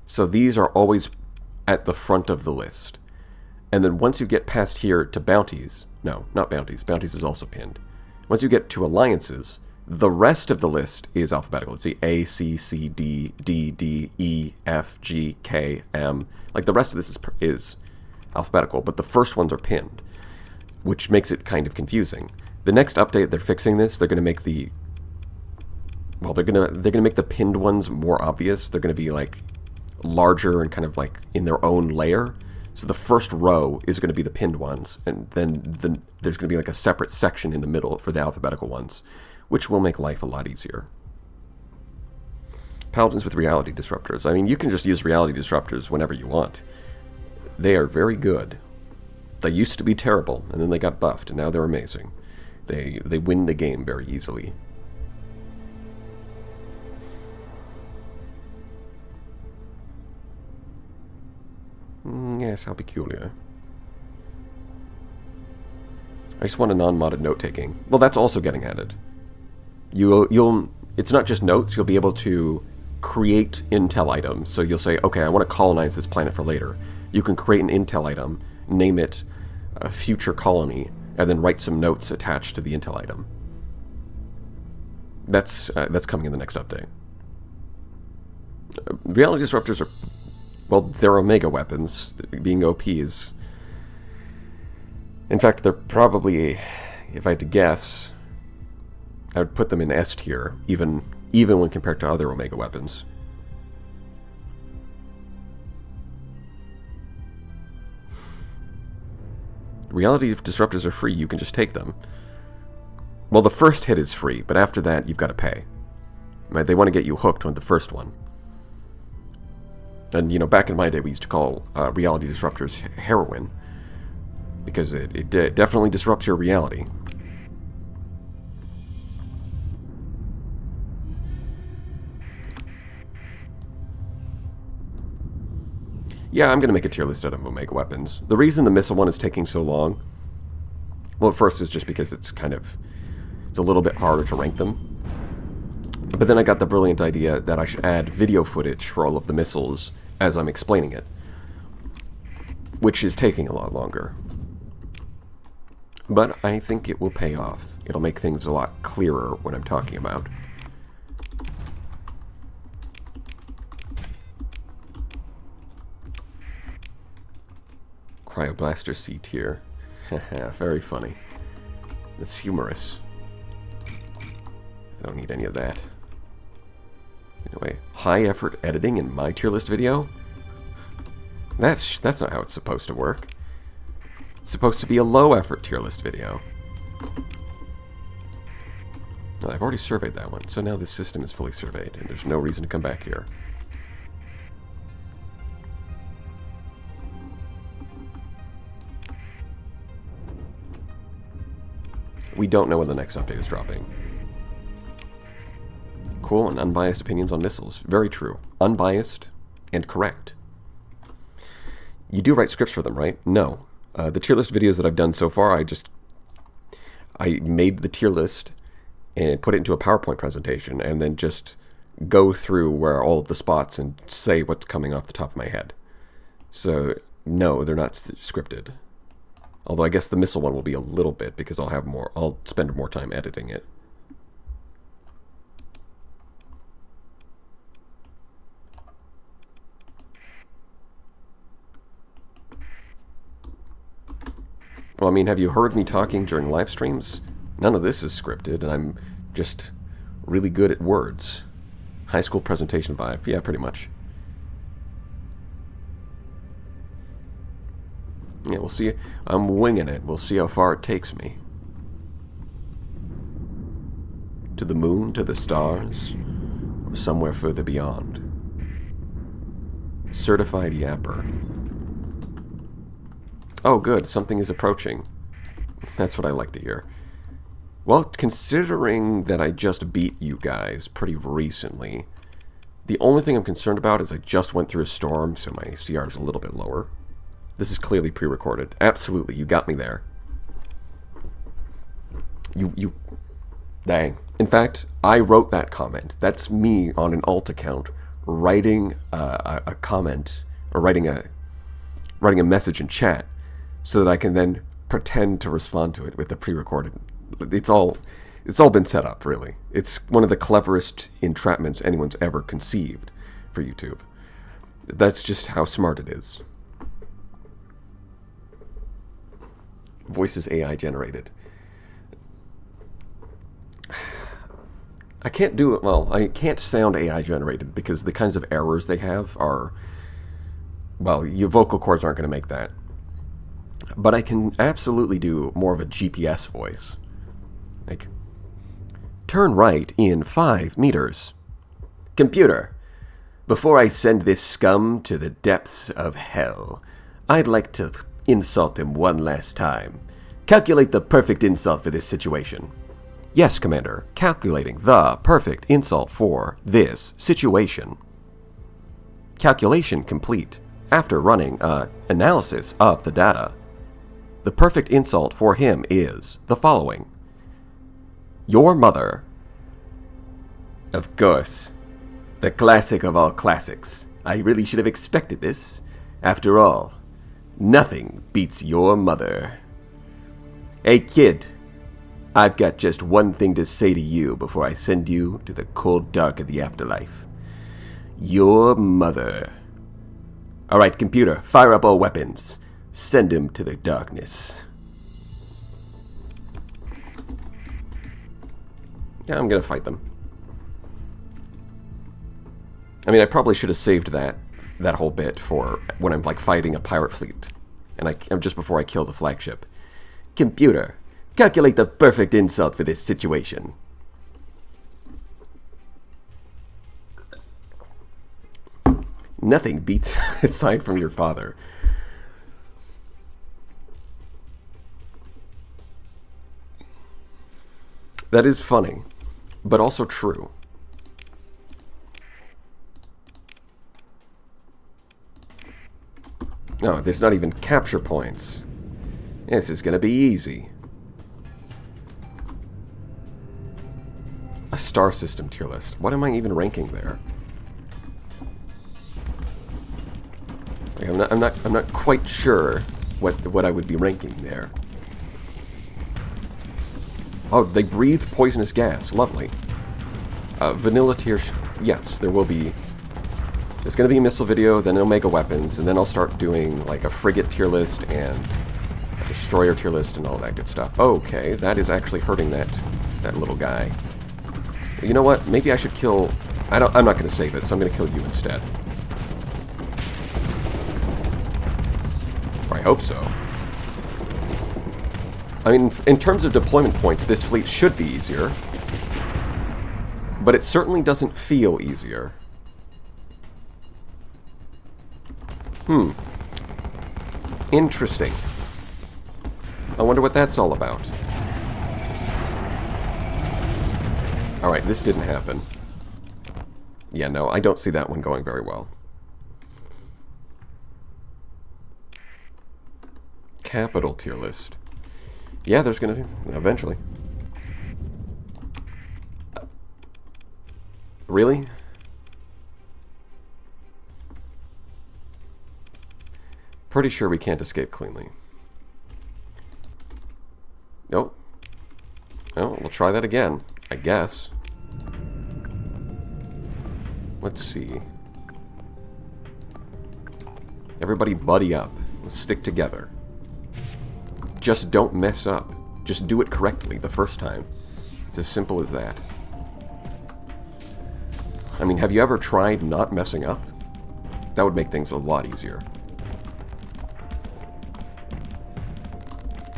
So these are always at the front of the list. And then once you get past here to bounties, no, not bounties, bounties is also pinned. Once you get to alliances, the rest of the list is alphabetical. It's the A, C, C, D, D, D, E, F, G, K, M. Like the rest of this is alphabetical, but the first ones are pinned, which makes it kind of confusing. The next update, they're fixing this. They're going to make the... Well, they're going to make the pinned ones more obvious. They're going to be like larger and kind of like in their own layer. So the first row is going to be the pinned ones, and then there's going to be like a separate section in the middle for the alphabetical ones, which will make life a lot easier. Paladins with reality disruptors. I mean, you can just use reality disruptors whenever you want. They are very good. They used to be terrible, and then they got buffed, and now they're amazing. They win the game very easily. Yes, how peculiar. I just want a non-modded note-taking. Well, that's also getting added. It's not just notes, you'll be able to create intel items. So you'll say, okay, I want to colonize this planet for later. You can create an intel item, name it a future colony, and then write some notes attached to the intel item. That's coming in the next update. Reality disruptors are... Well, they're Omega weapons. Being OP is... In fact, they're probably, if I had to guess, I would put them in S tier, even when compared to other Omega weapons. Reality disruptors are free. You can just take them. Well, the first hit is free, but after that, you've got to pay. Right? They want to get you hooked on the first one. And, you know, back in my day, we used to call reality disruptors heroin. Because it definitely disrupts your reality. Yeah, I'm going to make a tier list out of Omega weapons. The reason the missile one is taking so long, well, at first is just because it's a little bit harder to rank them. But then I got the brilliant idea that I should add video footage for all of the missiles as I'm explaining it, which is taking a lot longer. But I think it will pay off. It'll make things a lot clearer when I'm talking about. Cryoblaster C tier. Very funny. It's humorous. I don't need any of that. Anyway, high effort editing in my tier list video? That's not how it's supposed to work. It's supposed to be a low effort tier list video. Well, I've already surveyed that one, so now this system is fully surveyed, and there's no reason to come back here. We don't know when the next update is dropping. Cool and unbiased opinions on missiles. Very true. Unbiased and correct. You do write scripts for them, right? No. The tier list videos that I've done so far, I made the tier list and put it into a PowerPoint presentation and then just go through where all of the spots and say what's coming off the top of my head. So, no, they're not scripted. Although I guess the missile one will be a little bit because I'll spend more time editing it. Well, I mean, have you heard me talking during live streams? None of this is scripted, and I'm just really good at words. High school presentation vibe. Yeah, pretty much. Yeah, we'll see. I'm winging it. We'll see how far it takes me. To the moon, to the stars, or somewhere further beyond. Certified yapper. Oh, good. Something is approaching. That's what I like to hear. Well, considering that I just beat you guys pretty recently, the only thing I'm concerned about is I just went through a storm, so my CR is a little bit lower. This is clearly pre-recorded. Absolutely, you got me there. Dang. In fact, I wrote that comment. That's me on an alt account writing a comment, or writing a message in chat, so that I can then pretend to respond to it with the pre-recorded. It's all been set up, really. It's one of the cleverest entrapments anyone's ever conceived for YouTube. That's just how smart it is. Voice is AI generated. I can't do it, well, I can't sound AI generated because the kinds of errors they have are, well, your vocal cords aren't going to make that. But I can absolutely do more of a GPS voice. Like, turn right in 5 meters. Computer, before I send this scum to the depths of hell, I'd like to insult him one last time. Calculate the perfect insult for this situation. Yes, Commander, calculating the perfect insult for this situation. Calculation complete. After running an analysis of the data, the perfect insult for him is the following. Your mother. Of course. The classic of all classics. I really should have expected this. After all, nothing beats your mother. Hey kid, I've got just one thing to say to you before I send you to the cold dark of the afterlife. Your mother. Alright, computer, fire up all weapons. Send him to the darkness. Yeah, I'm gonna fight them. I mean, I probably should have saved that whole bit for when I'm like fighting a pirate fleet, and just before I kill the flagship. Computer, calculate the perfect insult for this situation. Nothing beats aside from your father. That is funny, but also true. No, there's not even capture points. This is gonna be easy. A star system tier list. What am I even ranking there? Like, I'm not quite sure what I would be ranking there. Oh, they breathe poisonous gas. Lovely. Vanilla tier. Yes, there will be. There's going to be a missile video, then Omega weapons, and then I'll start doing like a frigate tier list and a destroyer tier list and all that good stuff. Okay, that is actually hurting that little guy. You know what? Maybe I should kill. I'm not going to save it, so I'm going to kill you instead. Or I hope so. I mean, in terms of deployment points, this fleet should be easier. But it certainly doesn't feel easier. Interesting. I wonder what that's all about. Alright, this didn't happen. Yeah, no, I don't see that one going very well. Capital tier list. Yeah, there's gonna be, eventually. Really? Pretty sure we can't escape cleanly. Nope. Oh, we'll try that again, I guess. Let's see. Everybody buddy up. Let's stick together. Just don't mess up. Just do it correctly the first time. It's as simple as that. I mean, have you ever tried not messing up? That would make things a lot easier.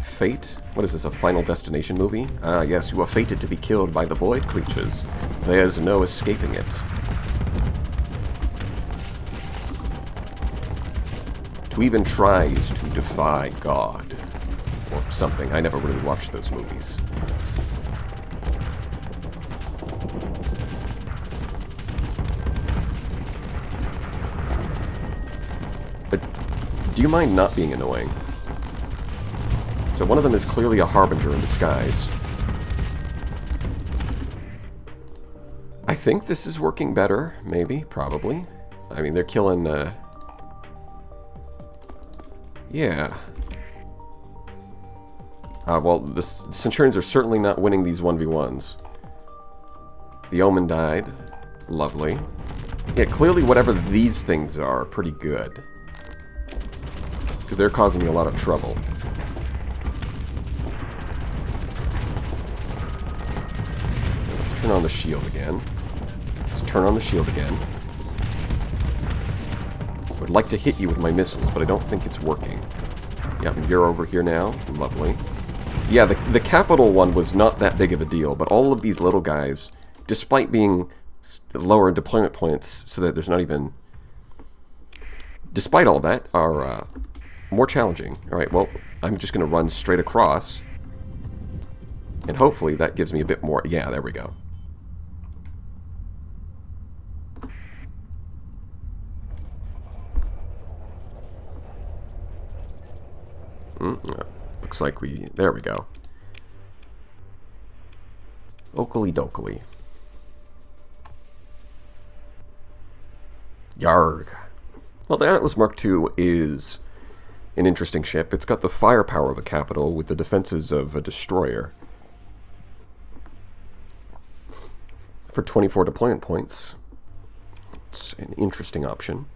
Fate? What is this, a Final Destination movie? Ah, yes, you are fated to be killed by the void creatures. There's no escaping it. To even try is to defy God. Or something. I never really watched those movies. But do you mind not being annoying? So one of them is clearly a harbinger in disguise. I think this is working better, maybe, probably. I mean, they're killing, yeah. Well, the Centurions are certainly not winning these 1v1s. The Omen died. Lovely. Yeah, clearly whatever these things are pretty good. Because they're causing me a lot of trouble. Let's turn on the shield again. Let's turn on the shield again. I would like to hit you with my missiles, but I don't think it's working. Yep, you're over here now. Lovely. Yeah, the capital one was not that big of a deal, but all of these little guys, despite being lower in deployment points, so that there's not even... Despite all that, are more challenging. Alright, well, I'm just going to run straight across, and hopefully that gives me a bit more... Yeah, there we go. Looks like we... There we go. Oakley dokley. Yarg. Well, the Atlas Mark II is an interesting ship. It's got the firepower of a capital with the defenses of a destroyer. For 24 deployment points, it's an interesting option.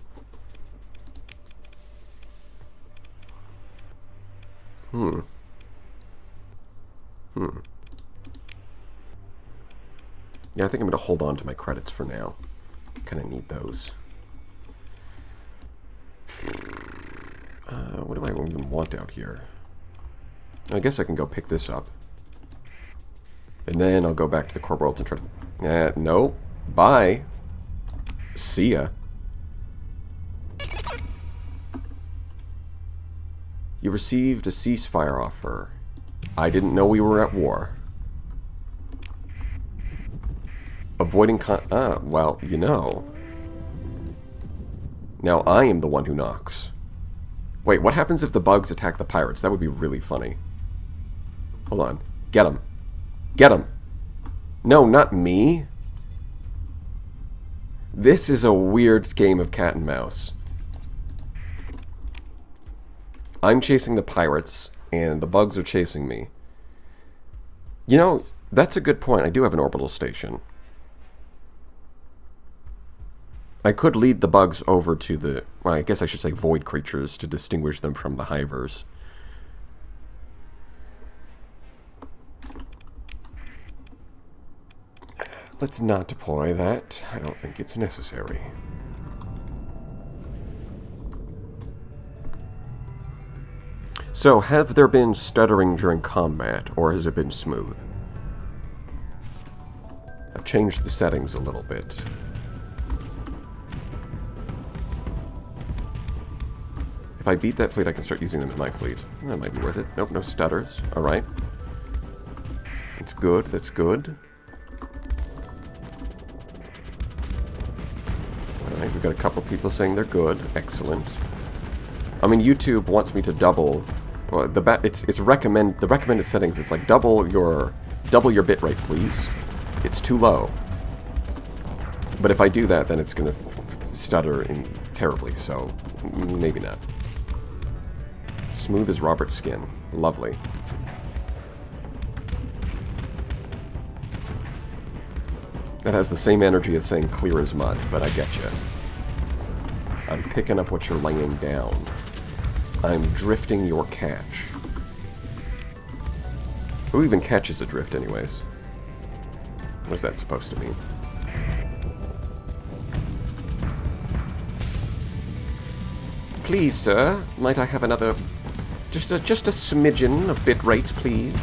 Yeah, I think I'm going to hold on to my credits for now. Kind of need those. What do I even want out here? I guess I can go pick this up. And then I'll go back to the core world and try to... no. Bye. See ya. You received a ceasefire offer. I didn't know we were at war. Avoiding well, you know. Now I am the one who knocks. Wait, what happens if the bugs attack the pirates? That would be really funny. Hold on. Get him. Get him. No, not me. This is a weird game of cat and mouse. I'm chasing the pirates, and the bugs are chasing me. You know, that's a good point. I do have an orbital station. I could lead the bugs over to the... well, I guess I should say void creatures to distinguish them from the hivers. Let's not deploy that. I don't think it's necessary. So, have there been stuttering during combat, or has it been smooth? I've changed the settings a little bit. If I beat that fleet, I can start using them in my fleet. That might be worth it. Nope, no stutters. Alright. That's good, that's good. Alright, we've got a couple people saying they're good. Excellent. I mean, YouTube wants me to double... well, the recommended settings, it's like double your bitrate, please. It's too low. But if I do that, then it's going to stutter terribly, so maybe not. Smooth as Robert's skin. Lovely. That has the same energy as saying clear as mud, but I get you. I'm picking up what you're laying down. I'm drifting your catch. Who even catches a drift anyways? What's that supposed to mean? Please, sir, might I have another... just a smidgen of bitrate, please?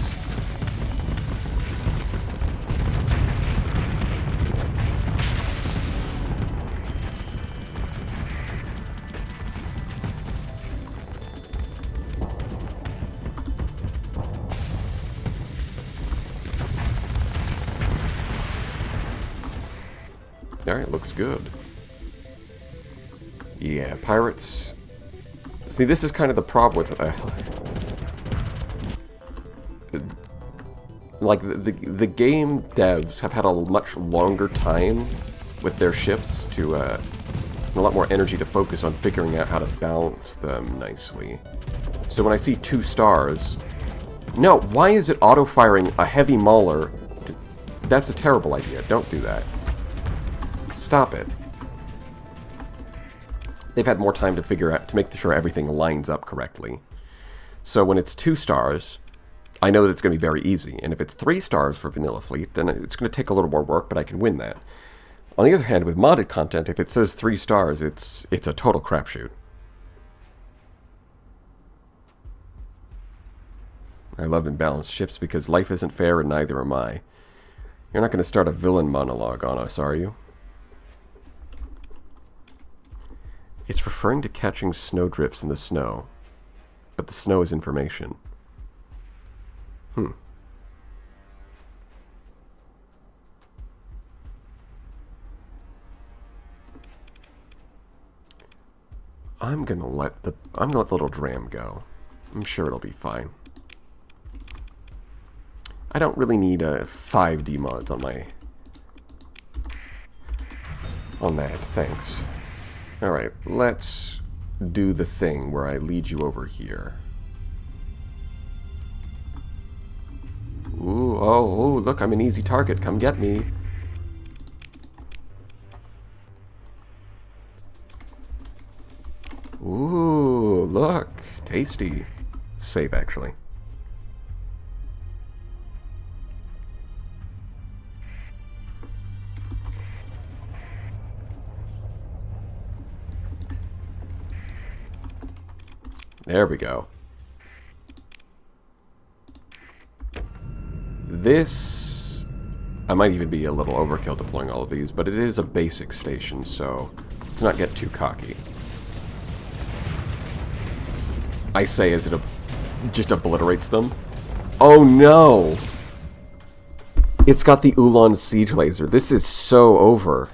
Alright, looks good. Yeah, pirates... see, this is kind of the problem with... like, the game devs have had a much longer time with their ships to, a lot more energy to focus on figuring out how to balance them nicely. So when I see 2 stars... no, why is it auto-firing a heavy mauler? That's a terrible idea. Don't do that. Stop it. They've had more time to figure out, to make sure everything lines up correctly. So when it's 2 stars, I know that it's going to be very easy. And if it's 3 stars for Vanilla Fleet, then it's going to take a little more work, but I can win that. On the other hand, with modded content, if it says 3 stars, it's a total crapshoot. I love imbalanced ships because life isn't fair and neither am I. You're not going to start a villain monologue on us, are you? It's referring to catching snowdrifts in the snow. But the snow is information. I'm gonna let the little dram go. I'm sure it'll be fine. I don't really need a 5D mods on that, thanks. Alright, let's do the thing where I lead you over here. Ooh, oh, look, I'm an easy target. Come get me. Ooh, look. Tasty. Save, actually. There we go. this... I might even be a little overkill deploying all of these, but it is a basic station, so let's not get too cocky. I say as it just obliterates them. Oh no! It's got the Ulan siege laser. This is so over.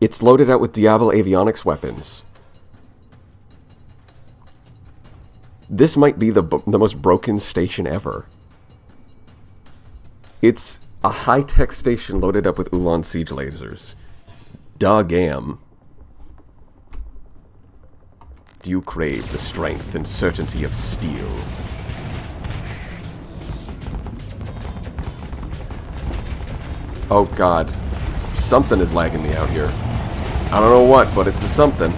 It's loaded out with Diablo avionics weapons. This might be the most broken station ever. It's a high-tech station loaded up with Ulan siege lasers. Doggam. Do you crave the strength and certainty of steel? Oh god. Something is lagging me out here. I don't know what, but it's a something.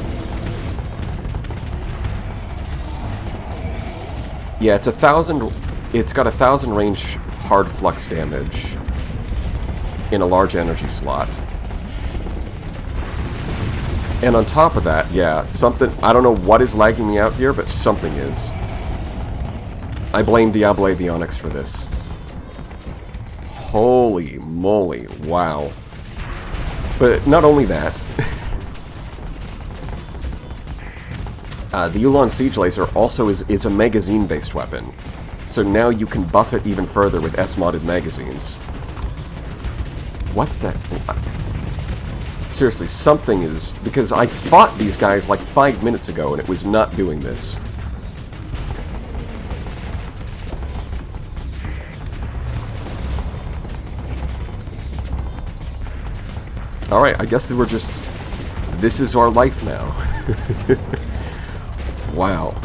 Yeah, it's 1,000... It's got 1,000 range hard flux damage in a large energy slot. And on top of that, yeah, something... I don't know what is lagging me out here, but something is. I blame Diablo avionics for this. Holy moly, wow. But not only that... the Ulan siege laser also is a magazine-based weapon. So now you can buff it even further with S-modded magazines. What the... Seriously, something is... Because I fought these guys like 5 minutes ago and it was not doing this. Alright, I guess we're just... This is our life now. Wow.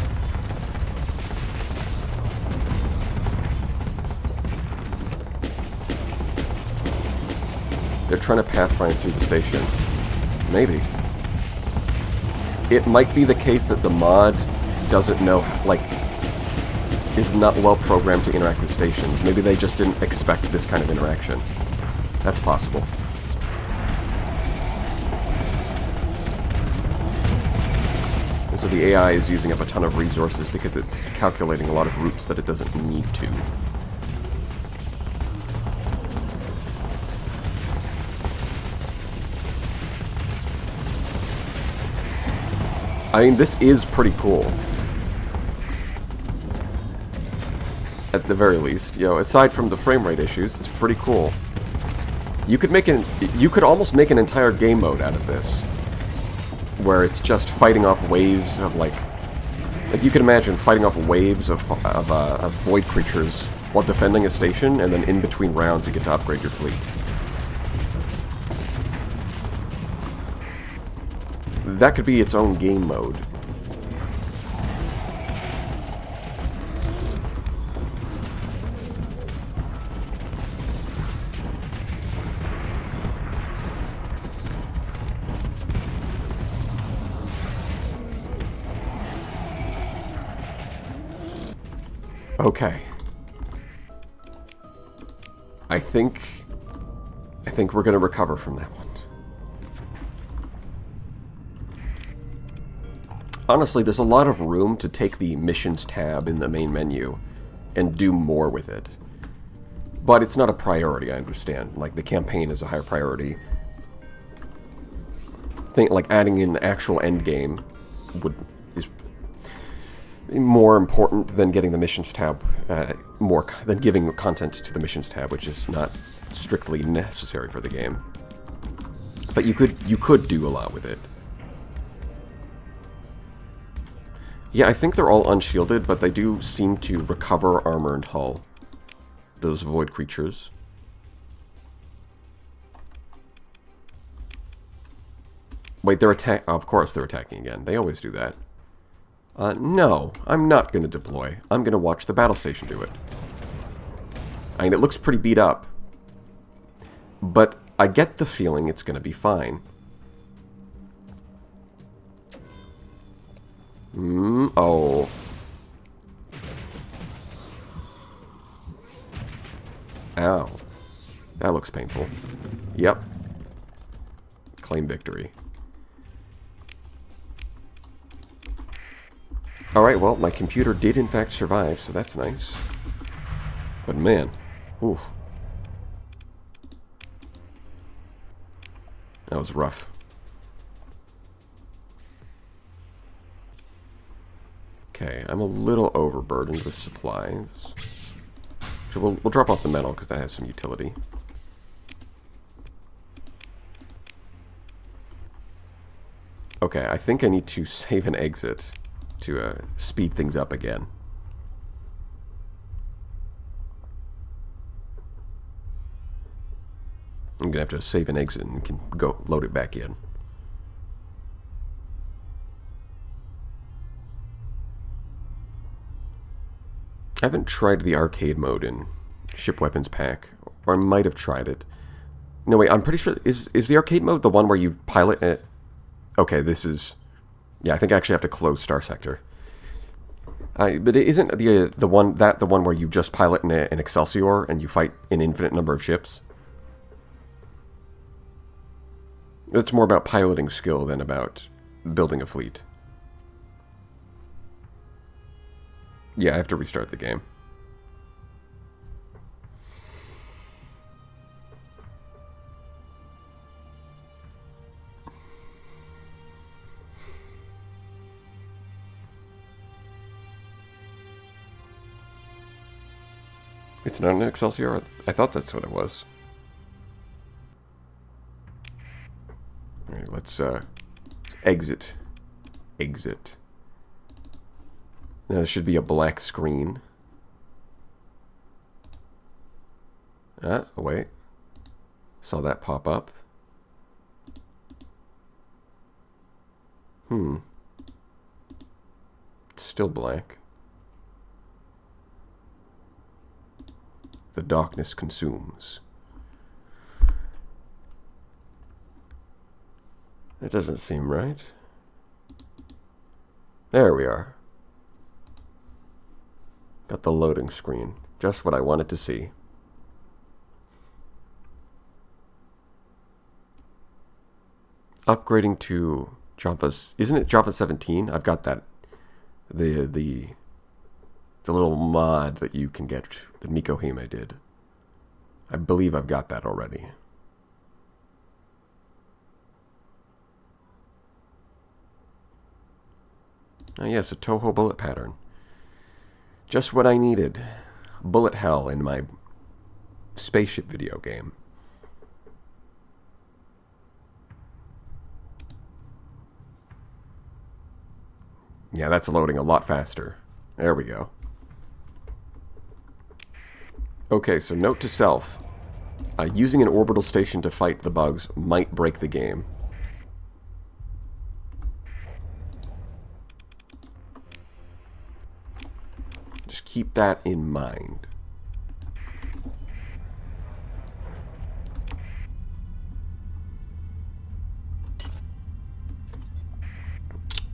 They're trying to pathfind through the station. Maybe. It might be the case that the mod doesn't know, like, is not well programmed to interact with stations. Maybe they just didn't expect this kind of interaction. That's possible. So the AI is using up a ton of resources because it's calculating a lot of routes that it doesn't need to. I mean, this is pretty cool. At the very least, you know, aside from the frame rate issues, it's pretty cool. You could almost make an entire game mode out of this, where it's just fighting off waves of like you can imagine fighting off waves of void creatures while defending a station, and then in between rounds you get to upgrade your fleet. That could be its own game mode. Okay. I think we're gonna recover from that one. Honestly, there's a lot of room to take the missions tab in the main menu and do more with it. But it's not a priority, I understand. Like, the campaign is a higher priority. Think like adding in the actual endgame is more important than getting the missions tab, than giving content to the missions tab, which is not strictly necessary for the game. But you could do a lot with it. Yeah, I think they're all unshielded, but they do seem to recover armor and hull. Those void creatures. Wait, they're of course they're attacking again. They always do that. No, I'm not going to deploy. I'm going to watch the battle station do it. I mean, it looks pretty beat up. But I get the feeling it's going to be fine. Oh. Ow. That looks painful. Yep. Claim victory. Alright, well, my computer did in fact survive, so that's nice. But man, Oof. That was rough. Okay, I'm a little overburdened with supplies. So we'll drop off the metal because that has some utility. Okay, I think I need to save and exit to speed things up again. I'm going to have to save and exit and can go load it back in. I haven't tried the arcade mode in Ship Weapons Pack, or I might have tried it. No, wait, I'm pretty sure... Is the arcade mode the one where you pilot it? Okay, this is... Yeah, I think I actually have to close Star Sector. But it isn't the one where you just pilot an Excelsior and you fight an infinite number of ships? It's more about piloting skill than about building a fleet. Yeah, I have to restart the game. It's not an Excelsior? I thought that's what it was. Alright, let's exit. Exit. Now there should be a black screen. Oh wait. Saw that pop up. It's still black. The darkness consumes. That doesn't seem right. There we are. Got the loading screen. Just what I wanted to see. Upgrading to Java's... Isn't it Java 17? I've got that. The little mod that you can get that Miko Hime did. I believe I've got that already. Ah, yes, a Toho bullet pattern. Just what I needed. Bullet hell in my spaceship video game. Yeah, that's loading a lot faster. There we go. Okay, so note to self. Using an orbital station to fight the bugs might break the game. Just keep that in mind.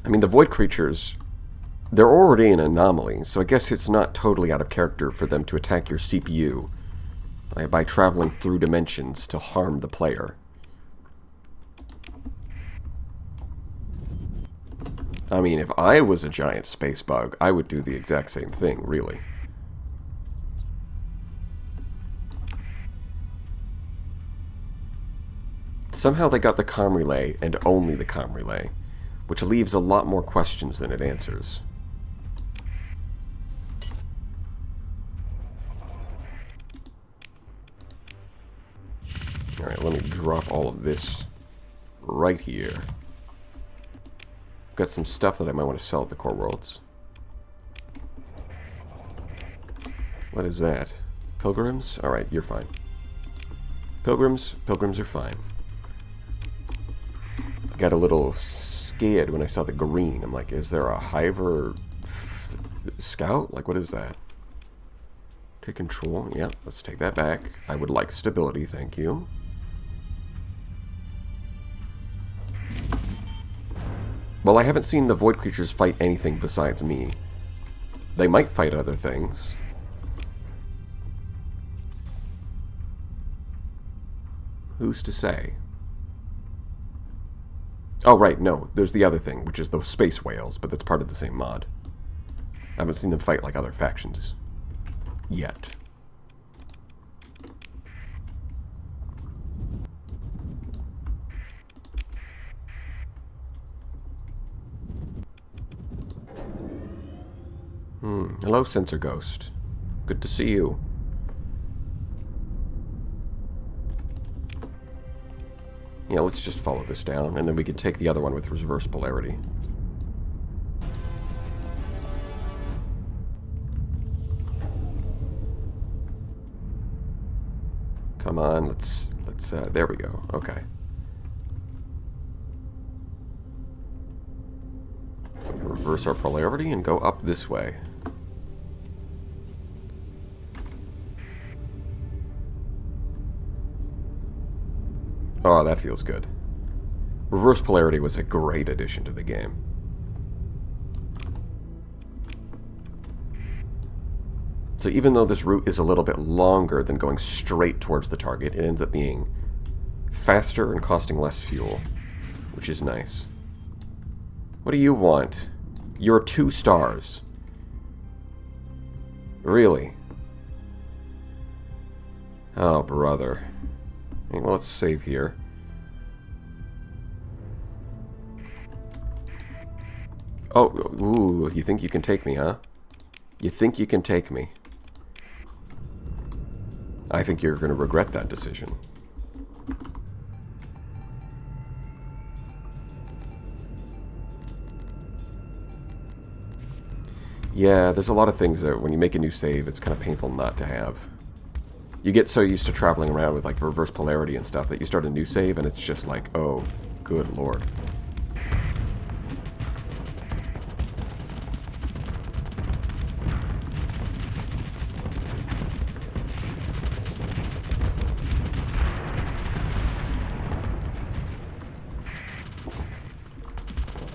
I mean, the void creatures, they're already an anomaly, so I guess it's not totally out of character for them to attack your CPU by traveling through dimensions to harm the player. I mean, if I was a giant space bug, I would do the exact same thing, really. Somehow they got the comm relay, and only the comm relay, which leaves a lot more questions than it answers. Alright, let me drop all of this right here. Got some stuff that I might want to sell at the Core Worlds. What is that? Pilgrims? Alright, you're fine. Pilgrims are fine. I got a little scared when I saw the green. I'm like, is there a hive or scout? Like, what is that? Take control. Yeah, let's take that back. I would like stability, thank you. Well, I haven't seen the void creatures fight anything besides me. They might fight other things. Who's to say? Oh, right, no. There's the other thing, which is those space whales, but that's part of the same mod. I haven't seen them fight like other factions. Yet. Hello, Sensor Ghost. Good to see you. Yeah, let's just follow this down, and then we can take the other one with reverse polarity. Come on, let's there we go. Okay. Reverse our polarity and go up this way. Oh, that feels good. Reverse polarity was a great addition to the game. So even though this route is a little bit longer than going straight towards the target, it ends up being faster and costing less fuel, which is nice. What do you want? You're 2 stars. Really? Oh, brother. Well, let's save here. Oh, ooh, you think you can take me, huh? You think you can take me? I think you're going to regret that decision. Yeah, there's a lot of things that when you make a new save, it's kind of painful not to have. You get so used to traveling around with like reverse polarity and stuff that you start a new save and it's just like, oh, good lord.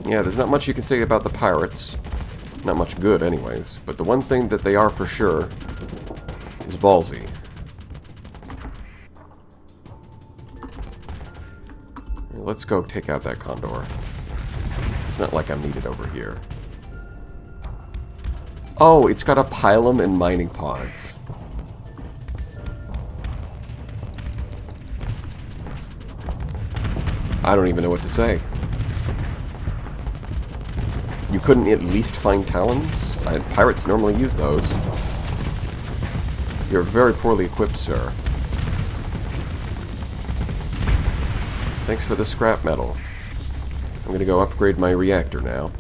Yeah, there's not much you can say about the pirates. Not much good anyways, but the one thing that they are for sure is ballsy. Let's go take out that Condor. It's not like I'm needed over here. Oh, it's got a pylum and mining pods. I don't even know what to say. You couldn't at least find talons? Pirates normally use those. You're very poorly equipped, sir. Thanks for the scrap metal. I'm gonna go upgrade my reactor now.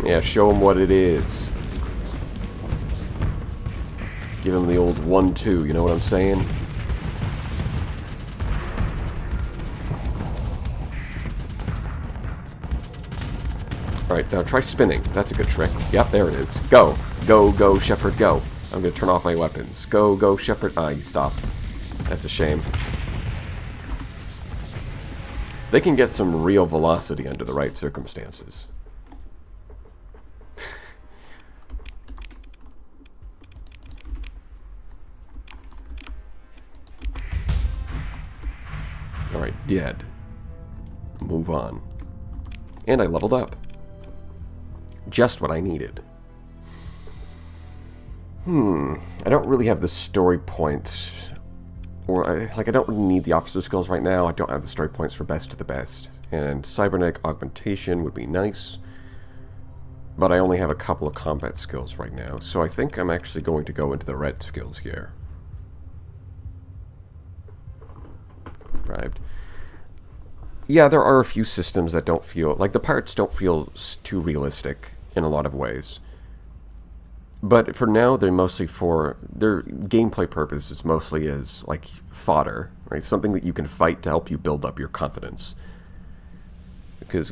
Yeah, show him what it is. Give him the old 1-2, you know what I'm saying? Alright, now try spinning. That's a good trick. Yep, there it is. Go. Go, go, Shepard, go. I'm gonna turn off my weapons. Go, go, Shepard. Ah, he stopped. That's a shame. They can get some real velocity under the right circumstances. Alright, dead. Move on. And I leveled up. Just what I needed. I don't really have the story points. Or, I don't really need the officer skills right now. I don't have the story points for best of the best. And cybernetic augmentation would be nice. But I only have a couple of combat skills right now. So I think I'm actually going to go into the red skills here. Bribed. Yeah, there are a few systems that don't feel... Like, the pirates don't feel too realistic in a lot of ways. But for now, they're mostly for... Their gameplay purpose is mostly as, like, fodder, right? Something that you can fight to help you build up your confidence. Because,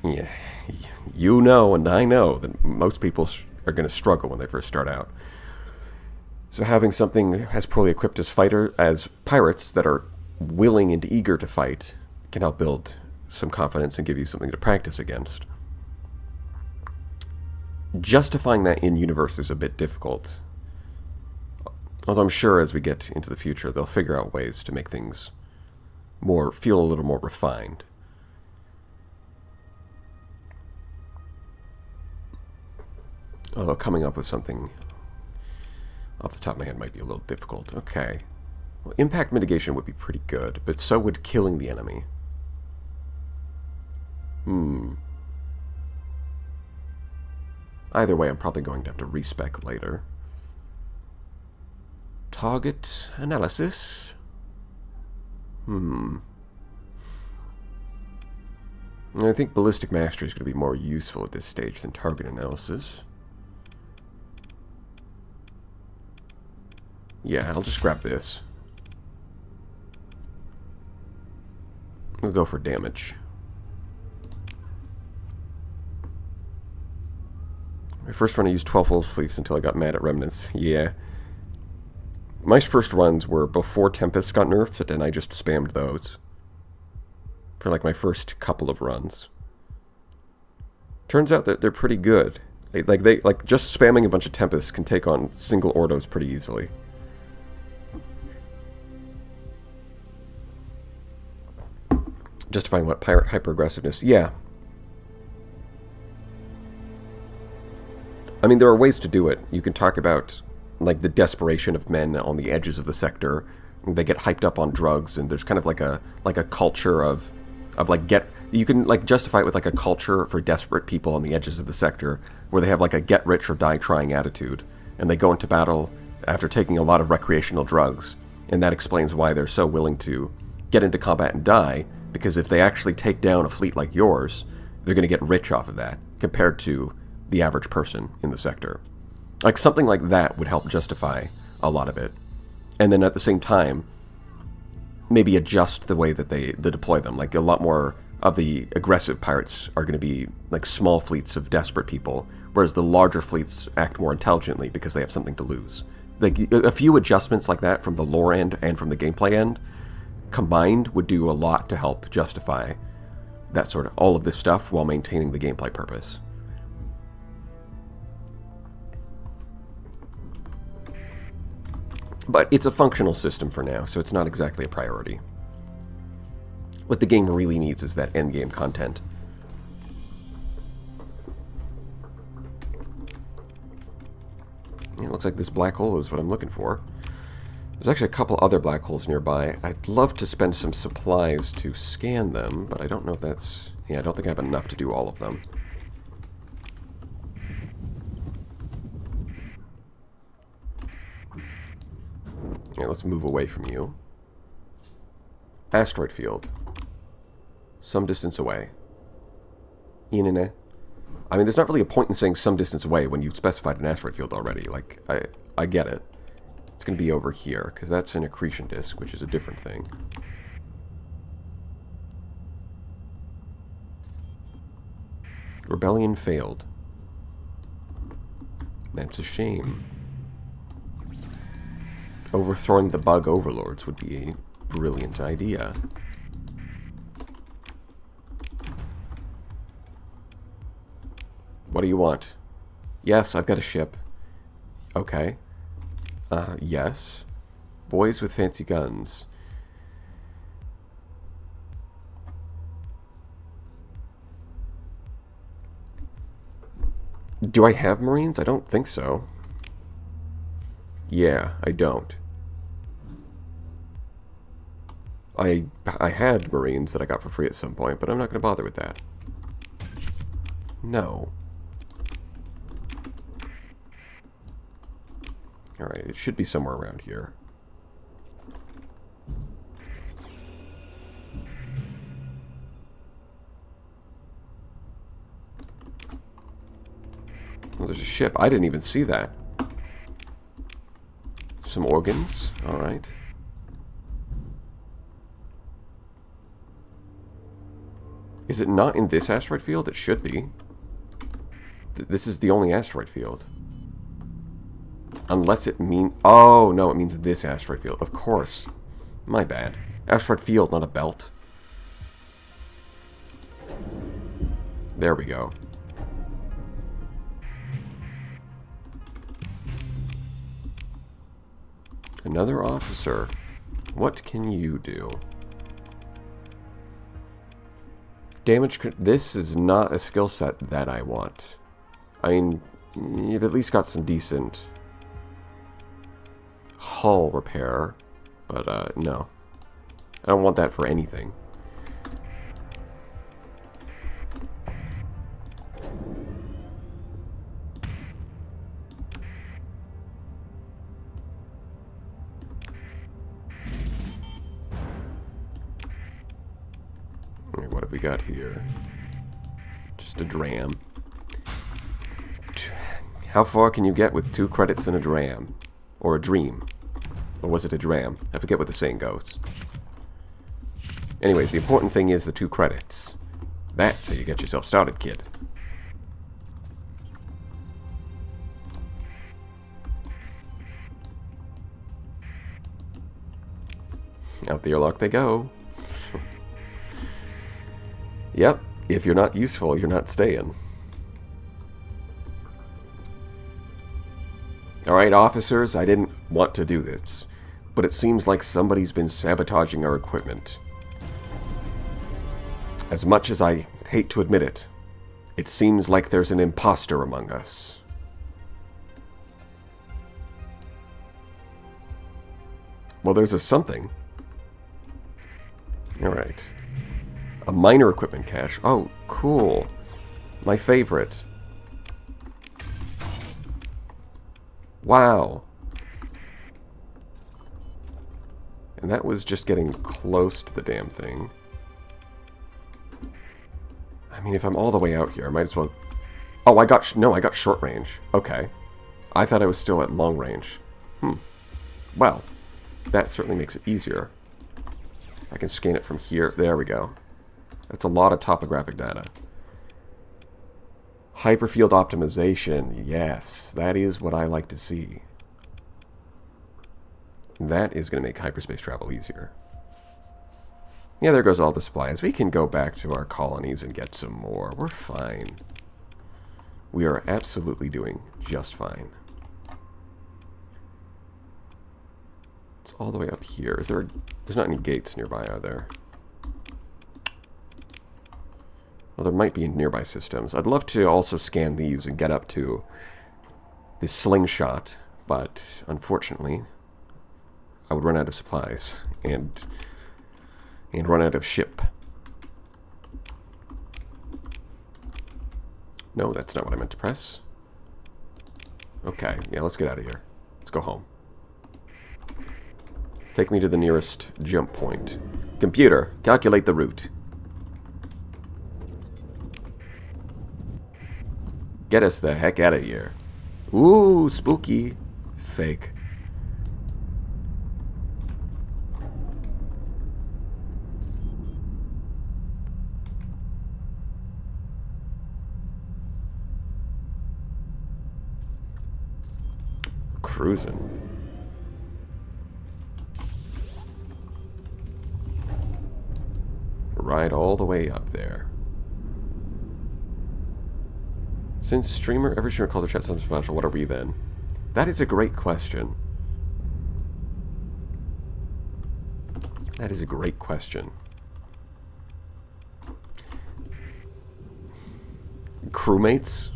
yeah, you know and I know that most people are going to struggle when they first start out. So having something as poorly equipped as pirates that are willing and eager to fight can help build some confidence and give you something to practice against. Justifying that in-universe is a bit difficult. Although I'm sure as we get into the future, they'll figure out ways to make things feel a little more refined. Although coming up with something off the top of my head might be a little difficult. Okay. Well, impact mitigation would be pretty good, but so would killing the enemy. Either way, I'm probably going to have to respec later. Target analysis? I think Ballistic Mastery is going to be more useful at this stage than target analysis. Yeah, I'll just grab this. We'll go for damage. My first run I used 12 Wolf Fleets until I got mad at Remnants. Yeah. My first runs were before Tempest got nerfed, and I just spammed those. For like my first couple of runs. Turns out that they're pretty good. Like just spamming a bunch of Tempests can take on single Ordos pretty easily. Justifying what? Pirate hyper-aggressiveness? Yeah. I mean, there are ways to do it. You can talk about, like, the desperation of men on the edges of the sector. They get hyped up on drugs, and there's kind of like a culture of like you can like justify it with like a culture for desperate people on the edges of the sector, where they have like a get rich or die trying attitude, and they go into battle after taking a lot of recreational drugs, and that explains why they're so willing to get into combat and die, because if they actually take down a fleet like yours, they're going to get rich off of that, compared to the average person in the sector. Like, something like that would help justify a lot of it. And then at the same time, maybe adjust the way that they deploy them. Like, a lot more of the aggressive pirates are going to be like small fleets of desperate people, whereas the larger fleets act more intelligently because they have something to lose. Like, a few adjustments like that from the lore end and from the gameplay end combined would do a lot to help justify that sort of all of this stuff while maintaining the gameplay purpose. But it's a functional system for now, so it's not exactly a priority. What the game really needs is that endgame content. It looks like this black hole is what I'm looking for. There's actually a couple other black holes nearby. I'd love to spend some supplies to scan them, but I don't know if that's... Yeah, I don't think I have enough to do all of them. Yeah, let's move away from you. Asteroid field. Some distance away. I mean, there's not really a point in saying some distance away when you've specified an asteroid field already. Like, I get it. It's going to be over here, because that's an accretion disk, which is a different thing. Rebellion failed. That's a shame. Overthrowing the bug overlords would be a brilliant idea. What do you want? Yes, I've got a ship. Okay. Yes. Boys with fancy guns. Do I have Marines? I don't think so. Yeah, I don't. I had Marines that I got for free at some point, but I'm not going to bother with that. No. Alright, it should be somewhere around here. Well, there's a ship. I didn't even see that. Some organs. Alright. Is it not in this asteroid field? It should be. This is the only asteroid field. Unless it mean... Oh, no, it means this asteroid field. Of course. My bad. Asteroid field, not a belt. There we go. Another officer. What can you do? Damage... This is not a skill set that I want. I mean, You've at least got some decent hull repair, but no. I don't want that for anything. Alright, what have we got here? Just a dram. How far can you get with 2 credits and a dram? Or a dream? Or was it a dram? I forget what the saying goes. Anyways, the important thing is the 2 credits. That's how you get yourself started, kid. Out the airlock they go. Yep, if you're not useful, you're not staying. Alright, officers, I didn't want to do this, but it seems like somebody's been sabotaging our equipment. As much as I hate to admit it, it seems like there's an imposter among us. Well, there's a something. Alright. A minor equipment cache. Oh, cool. My favorite. Wow. And that was just getting close to the damn thing. I mean, if I'm all the way out here, I might as well... Oh, I got... No, I got short range. Okay. I thought I was still at long range. Well, that certainly makes it easier. I can scan it from here. There we go. That's a lot of topographic data. Hyperfield optimization. Yes, that is what I like to see. That is going to make hyperspace travel easier. Yeah, there goes all the supplies. We can go back to our colonies and get some more. We're fine. We are absolutely doing just fine. It's all the way up here. Is there... There's not any gates nearby, are there? Well, there might be in nearby systems. I'd love to also scan these and get up to the slingshot, but unfortunately, I would run out of supplies and run out of ship. No, that's not what I meant to press. Okay, yeah, let's get out of here. Let's go home. Take me to the nearest jump point. Computer, calculate the route. Get us the heck out of here. Ooh, spooky. Fake. Cruising. Ride all the way up there. Since every streamer calls their chat something special, what are we then? That is a great question. That is a great question. Crewmates?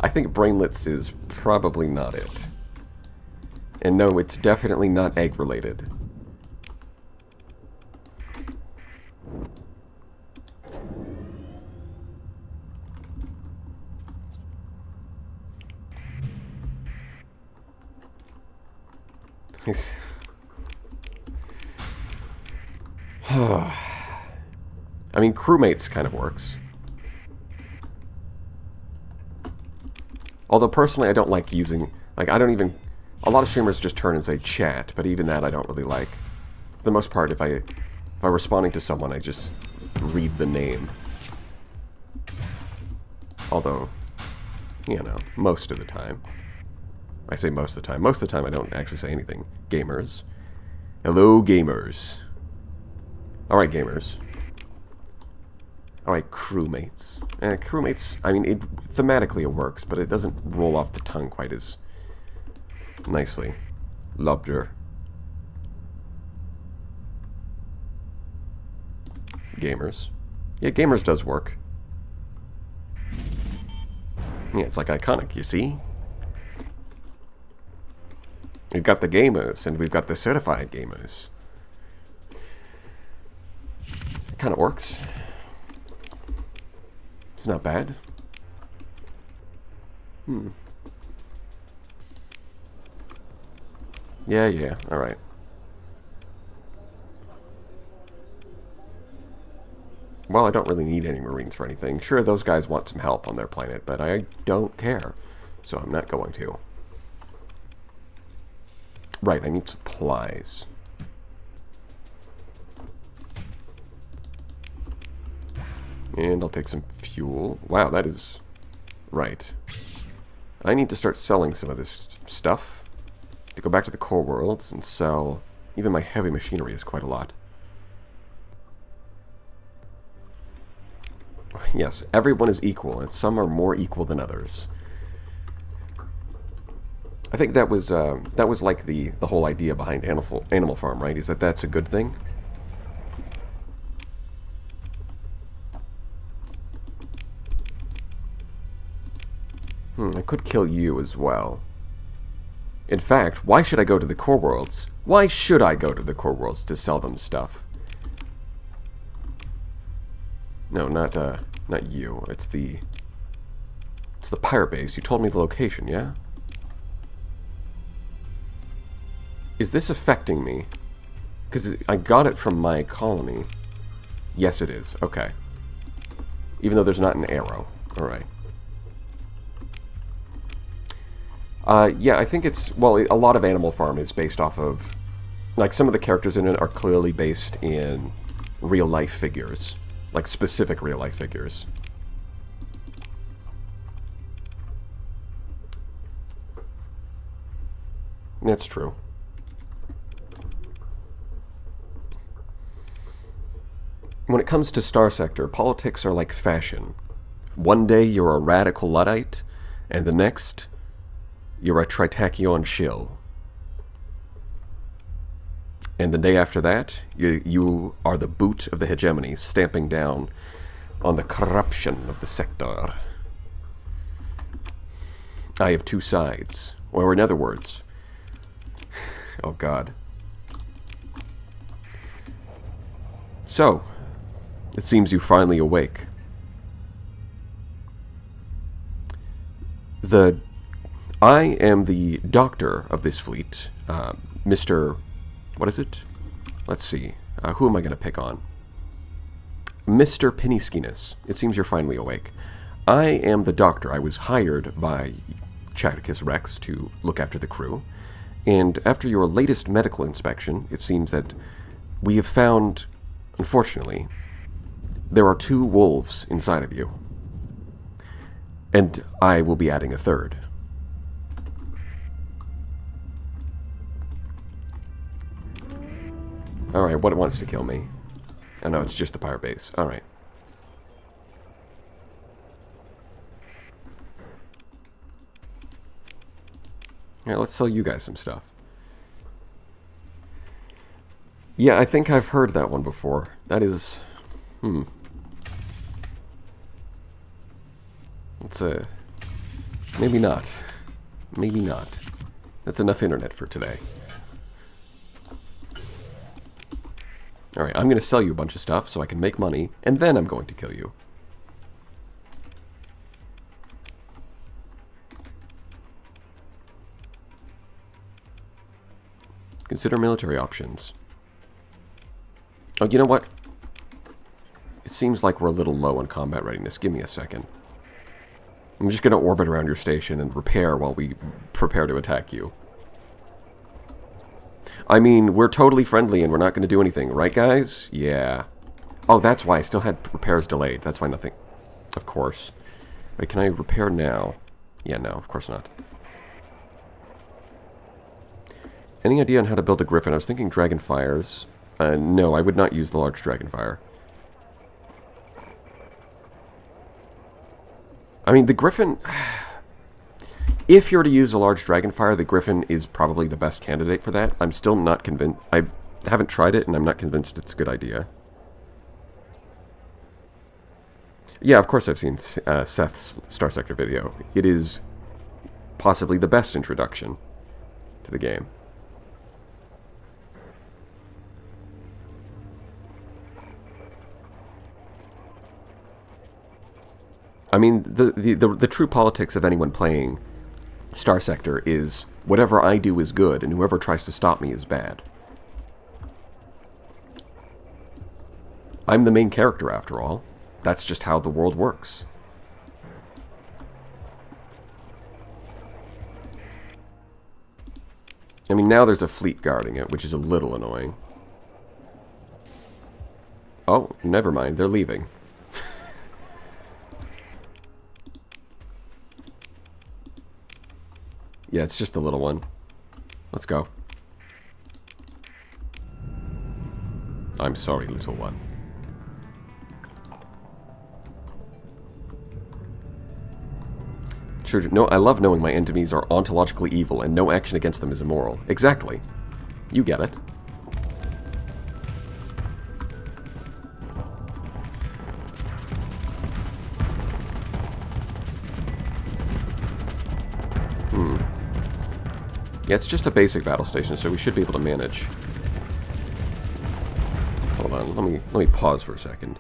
I think brainlets is probably not it. And no, it's definitely not egg-related. I mean, crewmates kind of works. Although personally, I don't like using... Like, I don't even... A lot of streamers just turn and say chat, but even that I don't really like. For the most part, if I'm responding to someone, I just read the name. Although, you know, most of the time. I say most of the time. Most of the time I don't actually say anything. Gamers. Hello, gamers. Alright, gamers. Alright, crewmates. Crewmates, I mean, thematically it works, but it doesn't roll off the tongue quite as nicely. Lobder. Gamers. Yeah, gamers does work. Yeah, it's like iconic, you see? We've got the gamers, and we've got the certified gamers. It kind of works. It's not bad. Yeah, alright. Well, I don't really need any Marines for anything. Sure, those guys want some help on their planet, but I don't care. So I'm not going to. Right, I need supplies. And I'll take some fuel. Wow, that is... Right. I need to start selling some of this stuff. To go back to the core worlds and sell... Even my heavy machinery is quite a lot. Yes, everyone is equal, and some are more equal than others. I think that was like the whole idea behind Animal Farm, right? Is that that's a good thing? I could kill you as well. In fact, why should I go to the core worlds? Why should I go to the core worlds to sell them stuff? No, not you. It's the pirate base. You told me the location, yeah? Is this affecting me? Because I got it from my colony. Yes, it is. Okay. Even though there's not an arrow. Alright. Yeah, I think it's... Well, a lot of Animal Farm is based off of... Like, some of the characters in it are clearly based in real-life figures. Like, specific real-life figures. That's true. When it comes to Star Sector, politics are like fashion. One day you're a radical Luddite, and the next, you're a Tritachyon shill. And the day after that, you are the boot of the hegemony, stamping down on the corruption of the sector. I have two sides. Or in other words... Oh, God. So, it seems you finally awake. I am the doctor of this fleet, Mr... What is it? Let's see. Who am I going to pick on? Mr. Penniskinus. It seems you're finally awake. I am the doctor. I was hired by Chaticus Rex to look after the crew. And after your latest medical inspection, it seems that we have found, unfortunately, there are 2 wolves inside of you. And I will be adding a 3rd. Alright, what wants to kill me? Oh no, it's just the pirate base. Alright. Yeah, let's sell you guys some stuff. Yeah, I think I've heard that one before. That is... It's a... Maybe not. Maybe not. That's enough internet for today. Alright, I'm going to sell you a bunch of stuff so I can make money, and then I'm going to kill you. Consider military options. Oh, you know what? It seems like we're a little low on combat readiness. Give me a second. I'm just going to orbit around your station and repair while we prepare to attack you. I mean, we're totally friendly and we're not going to do anything, right guys? Yeah. Oh, that's why I still had repairs delayed. That's why nothing. Of course. Wait, can I repair now? Yeah, no, of course not. Any idea on how to build a Griffin? I was thinking Dragonfires. No, I would not use the large Dragonfire. I mean, the Griffin... If you were to use a large Dragonfire, the Griffin is probably the best candidate for that. I'm still not convinced. I haven't tried it, and I'm not convinced it's a good idea. Yeah, of course I've seen Seth's Star Sector video. It is possibly the best introduction to the game. I mean, the true politics of anyone playing Star Sector is whatever I do is good, and whoever tries to stop me is bad. I'm the main character, after all. That's just how the world works. I mean, now there's a fleet guarding it, which is a little annoying. Oh, never mind. They're leaving. Yeah, it's just a little one. Let's go. I'm sorry, little one. Sure, no, I love knowing my enemies are ontologically evil and no action against them is immoral. Exactly. You get it. Yeah, it's just a basic battle station, so we should be able to manage. Hold on, let me pause for a second.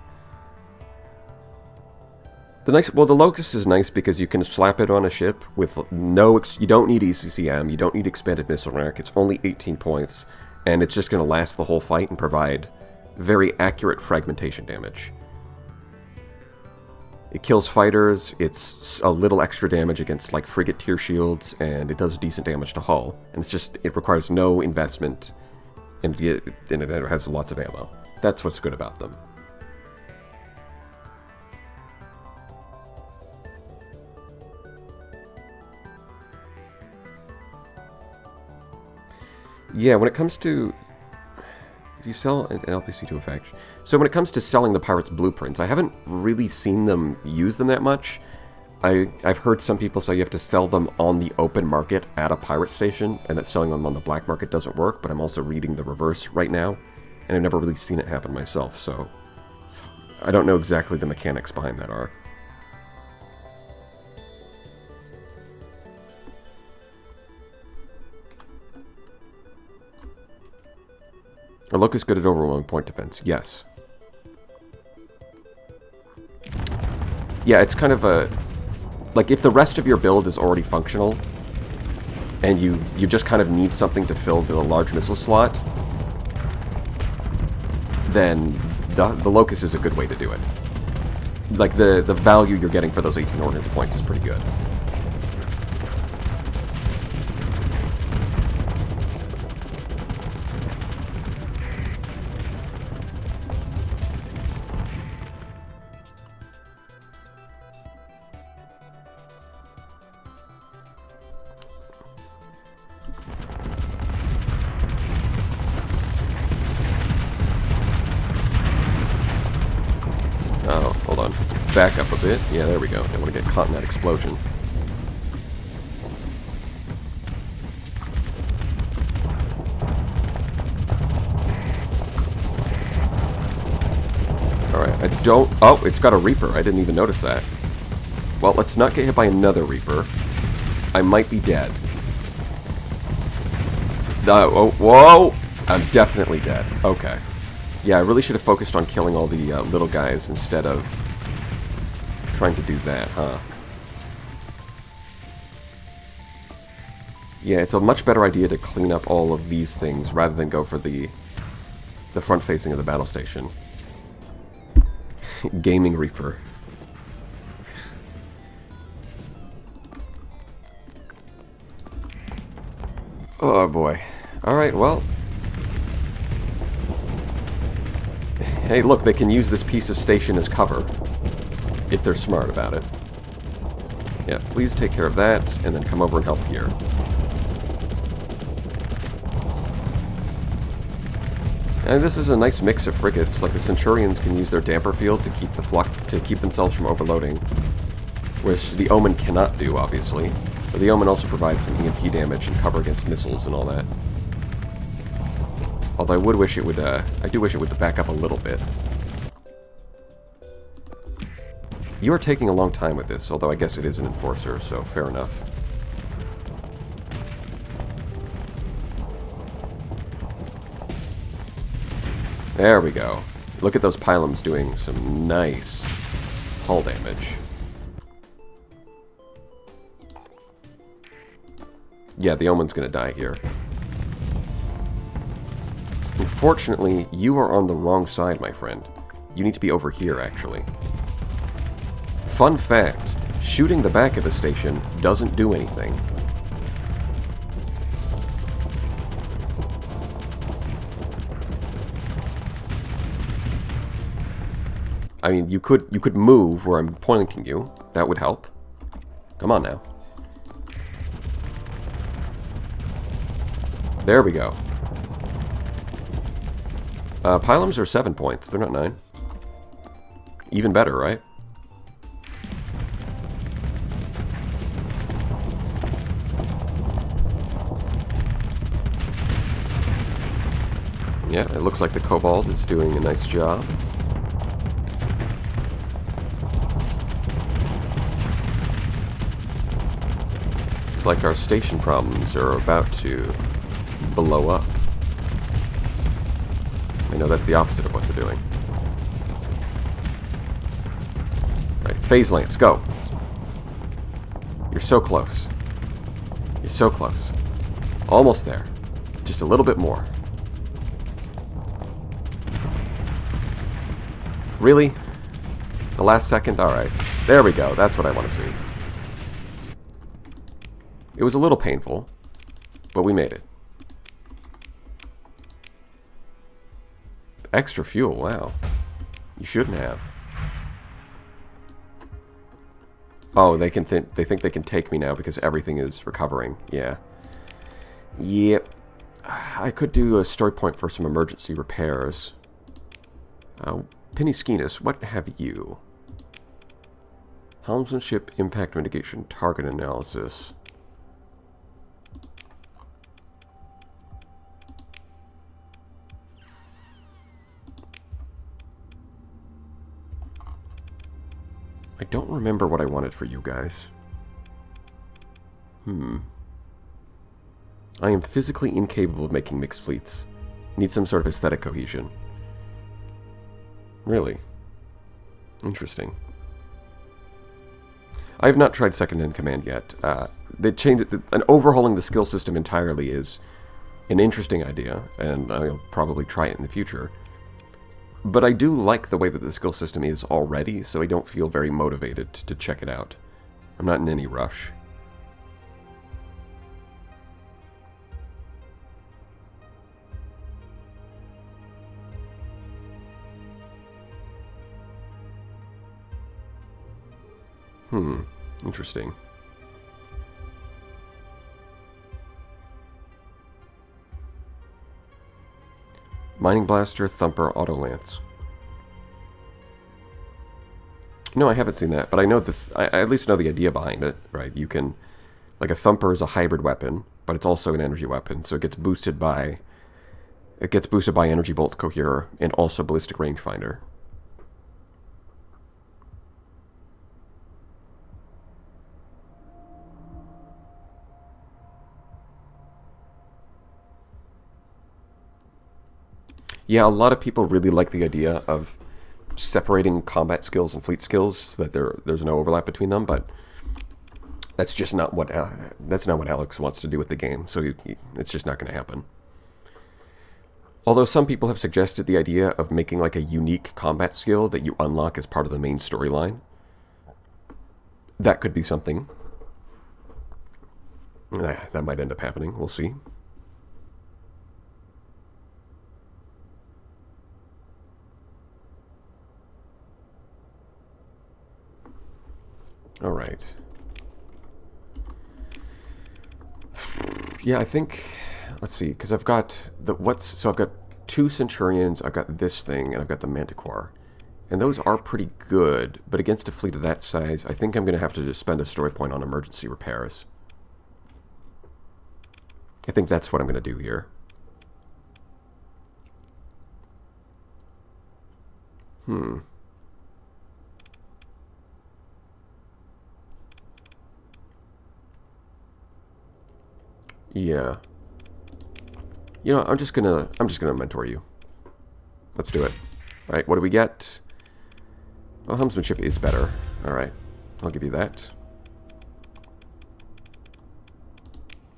The Locust is nice because you can slap it on a ship with no... you don't need ECCM, you don't need expanded missile rack, it's only 18 points, and it's just going to last the whole fight and provide very accurate fragmentation damage. It kills fighters, it's a little extra damage against like frigate tier shields, and it does decent damage to hull. And it's just, it requires no investment, and it has lots of ammo. That's what's good about them. Yeah, when it comes to... if you sell an LPC to a faction... So when it comes to selling the pirates' blueprints, I haven't really seen them use them that much. I've heard some people say you have to sell them on the open market at a pirate station, and that selling them on the black market doesn't work, but I'm also reading the reverse right now, and I've never really seen it happen myself, so I don't know exactly the mechanics behind that are. Are Locust good at overwhelming point defense? Yes. Yeah, it's kind of a... like, if the rest of your build is already functional, and you just kind of need something to fill the large missile slot, then the Locust is a good way to do it. Like, the value you're getting for those 18 ordnance points is pretty good. Oh, hold on. Back up a bit. Yeah, there we go. Don't want to get caught in that explosion. Alright, I don't... oh, it's got a Reaper. I didn't even notice that. Well, let's not get hit by another Reaper. I might be dead. Oh, whoa! I'm definitely dead. Okay. Yeah, I really should have focused on killing all the little guys instead of trying to do that, huh? Yeah, it's a much better idea to clean up all of these things rather than go for the front facing of the battle station. Gaming Reaper. Oh boy. Alright, well... hey, look, they can use this piece of station as cover, if they're smart about it. Yeah, please take care of that, and then come over and help here. And this is a nice mix of frigates. Like, the Centurions can use their damper field to keep themselves from overloading, which the Omen cannot do, obviously. But the Omen also provides some EMP damage and cover against missiles and all that. Although I would wish it would, I do wish it would back up a little bit. You are taking a long time with this, although I guess it is an enforcer, so fair enough. There we go. Look at those pylons doing some nice hull damage. Yeah, the Omen's gonna die here. Unfortunately, you are on the wrong side, my friend. You need to be over here, actually. Fun fact, shooting the back of the station doesn't do anything. I mean, you could move where I'm pointing you. That would help. Come on now. There we go. Pylons are 7 points. They're not 9. Even better, right? Yeah, it looks like the Cobalt is doing a nice job. Looks like our station problems are about to blow up. I know that's the opposite of what they're doing. Right, Phase Lance, go. You're so close. You're so close. Almost there. Just a little bit more. Really? The last second? Alright. There we go. That's what I want to see. It was a little painful, but we made it. Extra fuel, wow. You shouldn't have. Oh, they think they can take me now because everything is recovering. Yeah. Yep. I could do a story point for some emergency repairs. Penny Skenis, what have you? Helmsmanship, impact mitigation, target analysis. I don't remember what I wanted for you guys. I am physically incapable of making mixed fleets. Need some sort of aesthetic cohesion. Really? Interesting. I have not tried second in command yet. They changed it. And overhauling the skill system entirely is an interesting idea, and I'll probably try it in the future. But I do like the way that the skill system is already, so I don't feel very motivated to check it out. I'm not in any rush. Interesting. Mining Blaster, Thumper, Auto Lance. No, I haven't seen that, but I know I at least know the idea behind it, right? You can, like, a Thumper is a hybrid weapon, but it's also an energy weapon, so it gets boosted by Energy Bolt Coherer and also Ballistic Rangefinder. Yeah, a lot of people really like the idea of separating combat skills and fleet skills so that there's no overlap between them, but that's just not what Alex wants to do with the game, so it's just not going to happen. Although some people have suggested the idea of making like a unique combat skill that you unlock as part of the main storyline. That could be something. That might end up happening, we'll see. All right. Yeah, I think, let's see, because I've got so I've got 2 Centurions, I've got this thing, and I've got the Manticore. And those are pretty good, but against a fleet of that size, I think I'm going to have to spend a story point on emergency repairs. I think that's what I'm going to do here. Yeah. You know, I'm just gonna mentor you. Let's do it. All right, what do we get? Well, helmsmanship is better. All right, I'll give you that.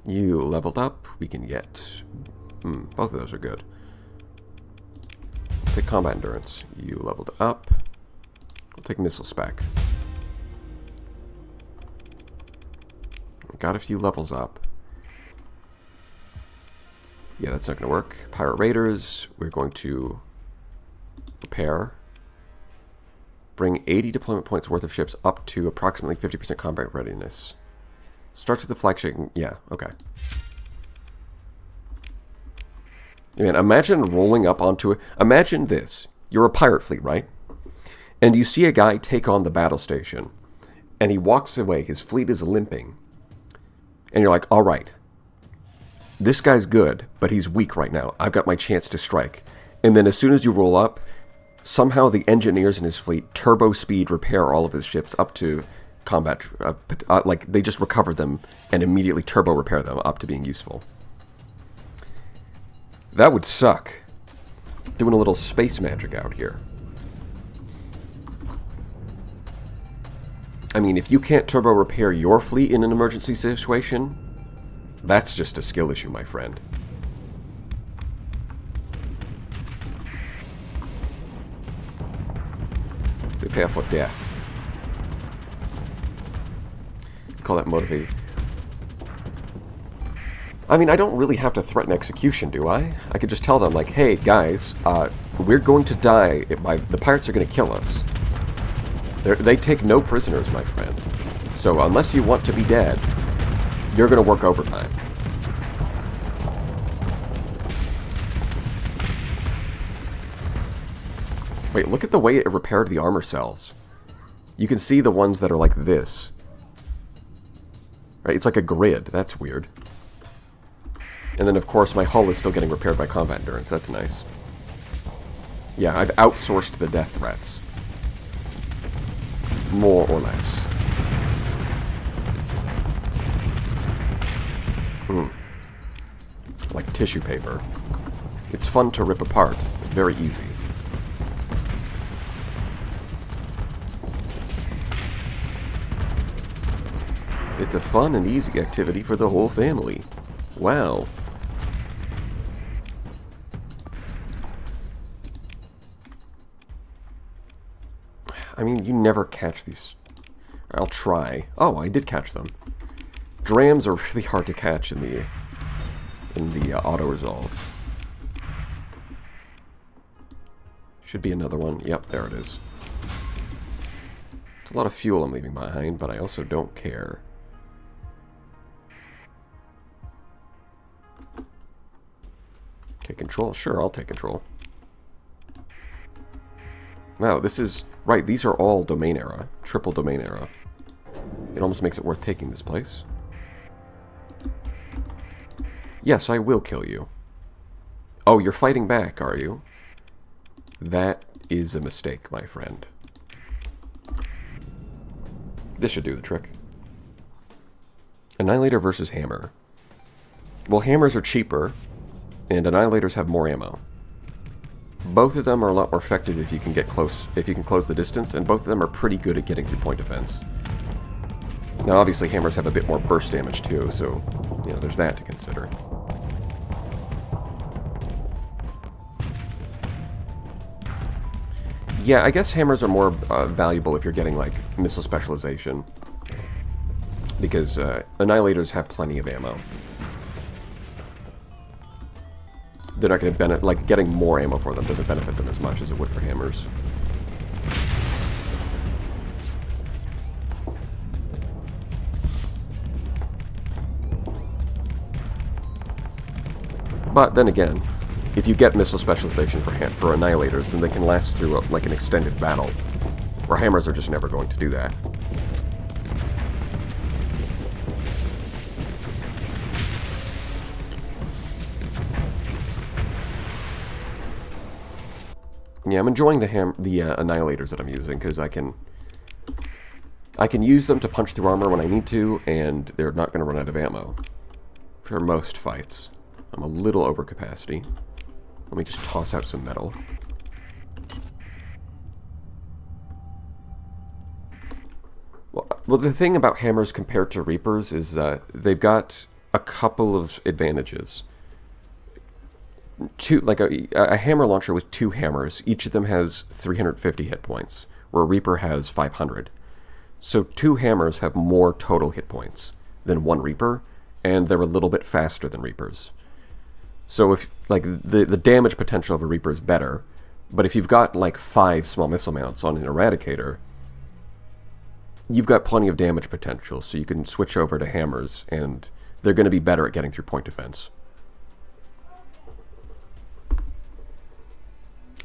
You leveled up. We can get... both of those are good. Take combat endurance. You leveled up. We'll take missile spec. Got a few levels up. Yeah, that's not going to work. Pirate Raiders. We're going to repair. Bring 80 deployment points worth of ships up to approximately 50% combat readiness. Starts with the flagship. Yeah, okay. Man, imagine rolling up onto it. Imagine this. You're a pirate fleet, right? And you see a guy take on the battle station. And he walks away. His fleet is limping. And you're like, all right. This guy's good, but he's weak right now. I've got my chance to strike. And then as soon as you roll up, somehow the engineers in his fleet turbo speed repair all of his ships up to combat, like they just recover them and immediately turbo repair them up to being useful. That would suck. Doing a little space magic out here. I mean, if you can't turbo repair your fleet in an emergency situation, that's just a skill issue, my friend. Prepare for death. Call that motivated. I mean, I don't really have to threaten execution, do I? I could just tell them, like, hey, guys, we're going to die. The pirates are going to kill us. They take no prisoners, my friend. So unless you want to be dead, you're going to work overtime. Wait, look at the way it repaired the armor cells. You can see the ones that are like this. Right, it's like a grid. That's weird. And then, of course, my hull is still getting repaired by combat endurance. That's nice. Yeah, I've outsourced the death threats. More or less. Like tissue paper. It's fun to rip apart. Very easy. It's a fun and easy activity for the whole family. Wow. I mean, you never catch these. I'll try. Oh, I did catch them. Drams are really hard to catch in the auto-resolve. Should be another one. Yep, there it is. It's a lot of fuel I'm leaving behind, but I also don't care. Take control? Sure, I'll take control. Wow, this is... Right, these are all domain era. Triple domain era. It almost makes it worth taking this place. Yes, I will kill you. Oh, you're fighting back, are you? That is a mistake, my friend. This should do the trick. Annihilator versus Hammer. Well, hammers are cheaper, and Annihilators have more ammo. Both of them are a lot more effective if you can get close, if you can close the distance, and both of them are pretty good at getting through point defense. Now, obviously, hammers have a bit more burst damage too, so, you know, there's that to consider. Yeah, I guess hammers are more valuable if you're getting, like, missile specialization. Because Annihilators have plenty of ammo. They're not going to benefit, like, getting more ammo for them doesn't benefit them as much as it would for hammers. But then again, if you get missile specialization for Annihilators, then they can last through like an extended battle, where hammers are just never going to do that. Yeah, I'm enjoying the Annihilators that I'm using, because I can use them to punch through armor when I need to, and they're not going to run out of ammo for most fights. I'm a little over capacity. Let me just toss out some metal. Well, the thing about hammers compared to reapers is that they've got a couple of advantages. Like a hammer launcher with 2 hammers, each of them has 350 hit points, where a reaper has 500. So 2 hammers have more total hit points than 1 reaper, and they're a little bit faster than reapers. So if like the damage potential of a reaper is better, but if you've got like 5 small missile mounts on an eradicator, you've got plenty of damage potential, so you can switch over to hammers, and they're going to be better at getting through point defense.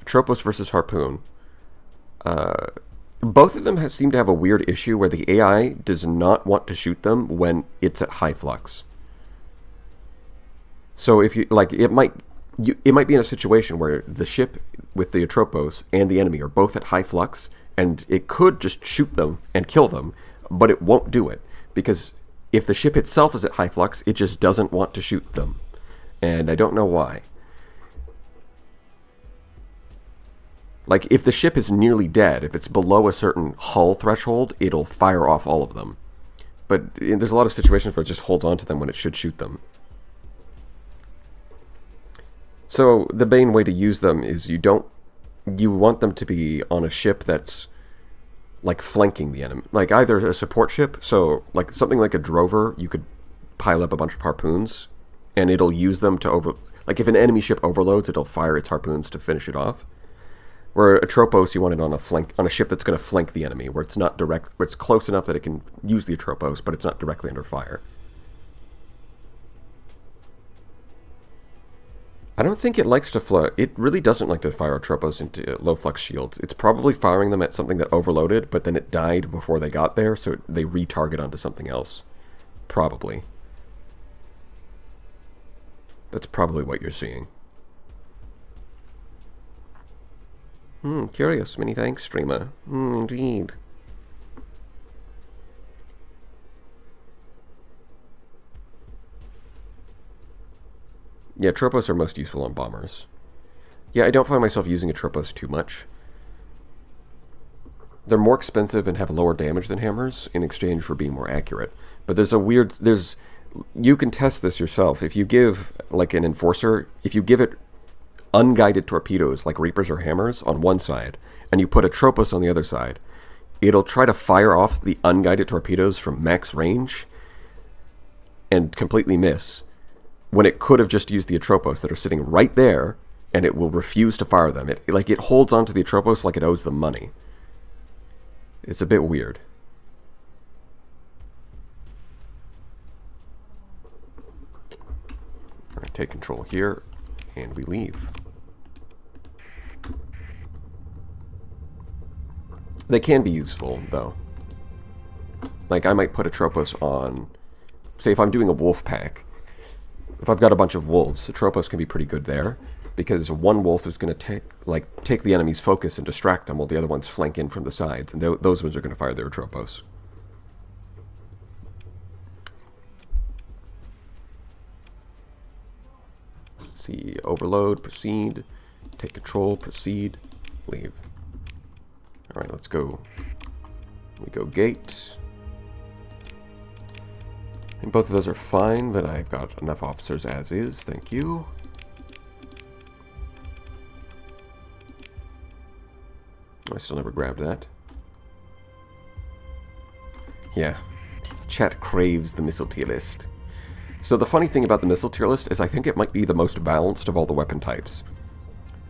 Tropos versus Harpoon. Both of them seem to have a weird issue where the AI does not want to shoot them when it's at high flux. So if you like, it might be in a situation where the ship with the Atropos and the enemy are both at high flux, and it could just shoot them and kill them, but it won't do it because if the ship itself is at high flux, it just doesn't want to shoot them, and I don't know why. Like, if the ship is nearly dead, if it's below a certain hull threshold, it'll fire off all of them. But there's a lot of situations where it just holds on to them when it should shoot them. So the main way to use them is you want them to be on a ship that's like flanking the enemy. Like either a support ship, so like something like a drover, you could pile up a bunch of harpoons, and it'll use them to like if an enemy ship overloads, it'll fire its harpoons to finish it off. Where a Atropos, you want it on a ship that's going to flank the enemy, where it's not direct, where it's close enough that it can use the Atropos, but it's not directly under fire. I don't think it likes to it really doesn't like to fire Atropos into low flux shields. It's probably firing them at something that overloaded, but then it died before they got there, so they retarget onto something else. Probably. That's probably what you're seeing. Curious. Many thanks, streamer. Indeed. Yeah, Tropos are most useful on bombers. Yeah, I don't find myself using a Tropos too much. They're more expensive and have lower damage than hammers in exchange for being more accurate. But you can test this yourself. If you give, like an Enforcer, if you give it unguided torpedoes like reapers or hammers on one side, and you put a Tropos on the other side, it'll try to fire off the unguided torpedoes from max range and completely miss, when it could have just used the Atropos that are sitting right there, and it will refuse to fire them. It holds onto the Atropos like it owes them money. It's a bit weird. Alright, take control here, and we leave. They can be useful, though. Like, I might put a Tropos on, say if I'm doing a wolf pack, if I've got a bunch of wolves, a Tropos can be pretty good there, because one wolf is going to take the enemy's focus and distract them, while the other ones flank in from the sides, and those ones are going to fire their Tropos. Let's see, overload, proceed, take control, proceed, leave. Alright, let's go. We go gate. And both of those are fine, but I've got enough officers as is, thank you. I still never grabbed that. Yeah. Chat craves the missile tier list. So the funny thing about the missile tier list is I think it might be the most balanced of all the weapon types.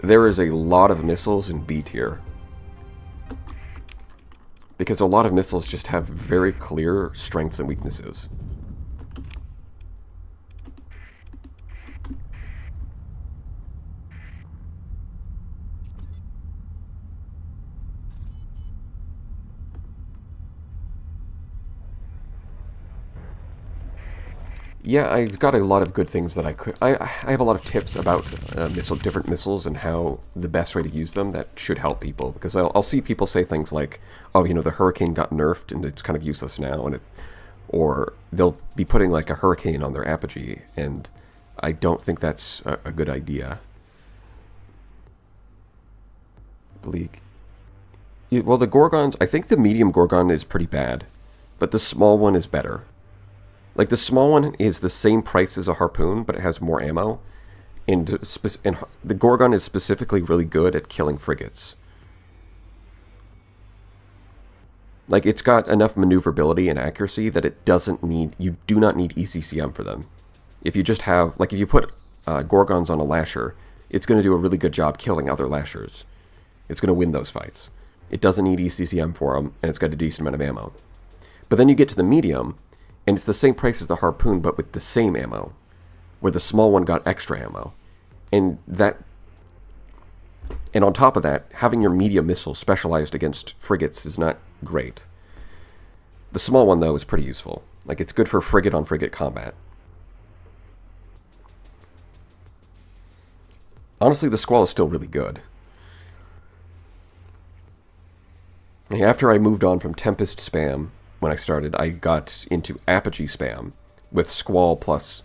There is a lot of missiles in B tier. Because a lot of missiles just have very clear strengths and weaknesses. Yeah, I've got a lot of good things that I have a lot of tips about different missiles and how the best way to use them that should help people. Because I'll see people say things like, oh, you know, the Hurricane got nerfed and it's kind of useless now. And or they'll be putting like a hurricane on their apogee, and I don't think that's a good idea. Bleak. Well, the Gorgons, I think the medium Gorgon is pretty bad, but the small one is better. Like, the small one is the same price as a harpoon, but it has more ammo, and the Gorgon is specifically really good at killing frigates. Like, it's got enough maneuverability and accuracy that it doesn't need, you do not need ECCM for them. If you just have, like, if you put Gorgons on a Lasher, it's going to do a really good job killing other Lashers. It's going to win those fights. It doesn't need ECCM for them, and it's got a decent amount of ammo. But then you get to the medium, and it's the same price as the harpoon, but with the same ammo, where the small one got extra ammo. And on top of that, having your medium missile specialized against frigates is not great. The small one, though, is pretty useful. Like, it's good for frigate-on-frigate combat. Honestly, the Squall is still really good. After I moved on from Tempest spam, when I started, I got into Apogee spam with Squall plus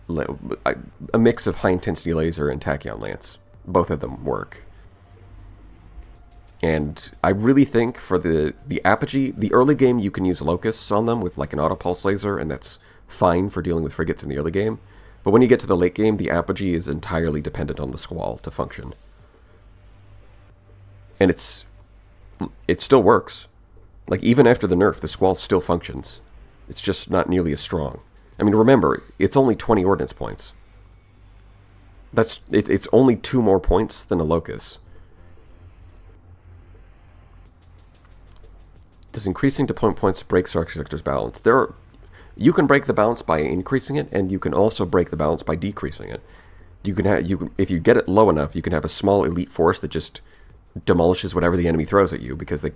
a mix of high-intensity laser and Tachyon Lance. Both of them work. And I really think for the Apogee, the early game you can use Locusts on them with like an auto-pulse laser, and that's fine for dealing with frigates in the early game. But when you get to the late game, the Apogee is entirely dependent on the Squall to function. And it still works. Like, even after the nerf, the Squall still functions. It's just not nearly as strong. I mean, remember, it's only 20 ordnance points. It's only 2 more points than a Locust. Does increasing deployment points break Sark Sector's balance? You can break the balance by increasing it, and you can also break the balance by decreasing it. If you get it low enough, you can have a small elite force that just demolishes whatever the enemy throws at you because they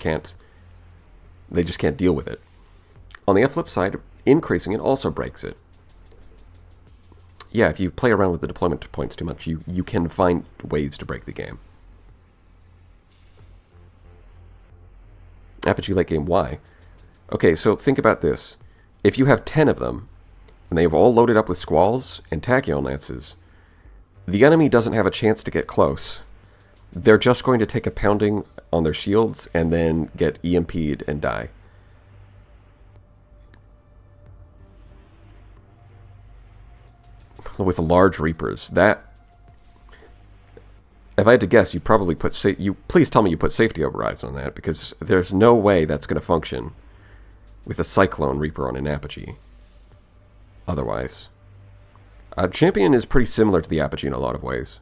just can't deal with it. On the flip side, increasing it also breaks it. Yeah, if you play around with the deployment points too much, you can find ways to break the game. Apogee late game, why? Okay, so think about this. If you have 10 of them, and they've all loaded up with Squalls and Tachyon Lances, the enemy doesn't have a chance to get close. They're just going to take a pounding on their shields and then get EMP'd and die. With large Reapers, if I had to guess, you probably please tell me you put safety overrides on that, because there's no way that's going to function with a Cyclone Reaper on an Apogee. Otherwise, Champion is pretty similar to the Apogee in a lot of ways.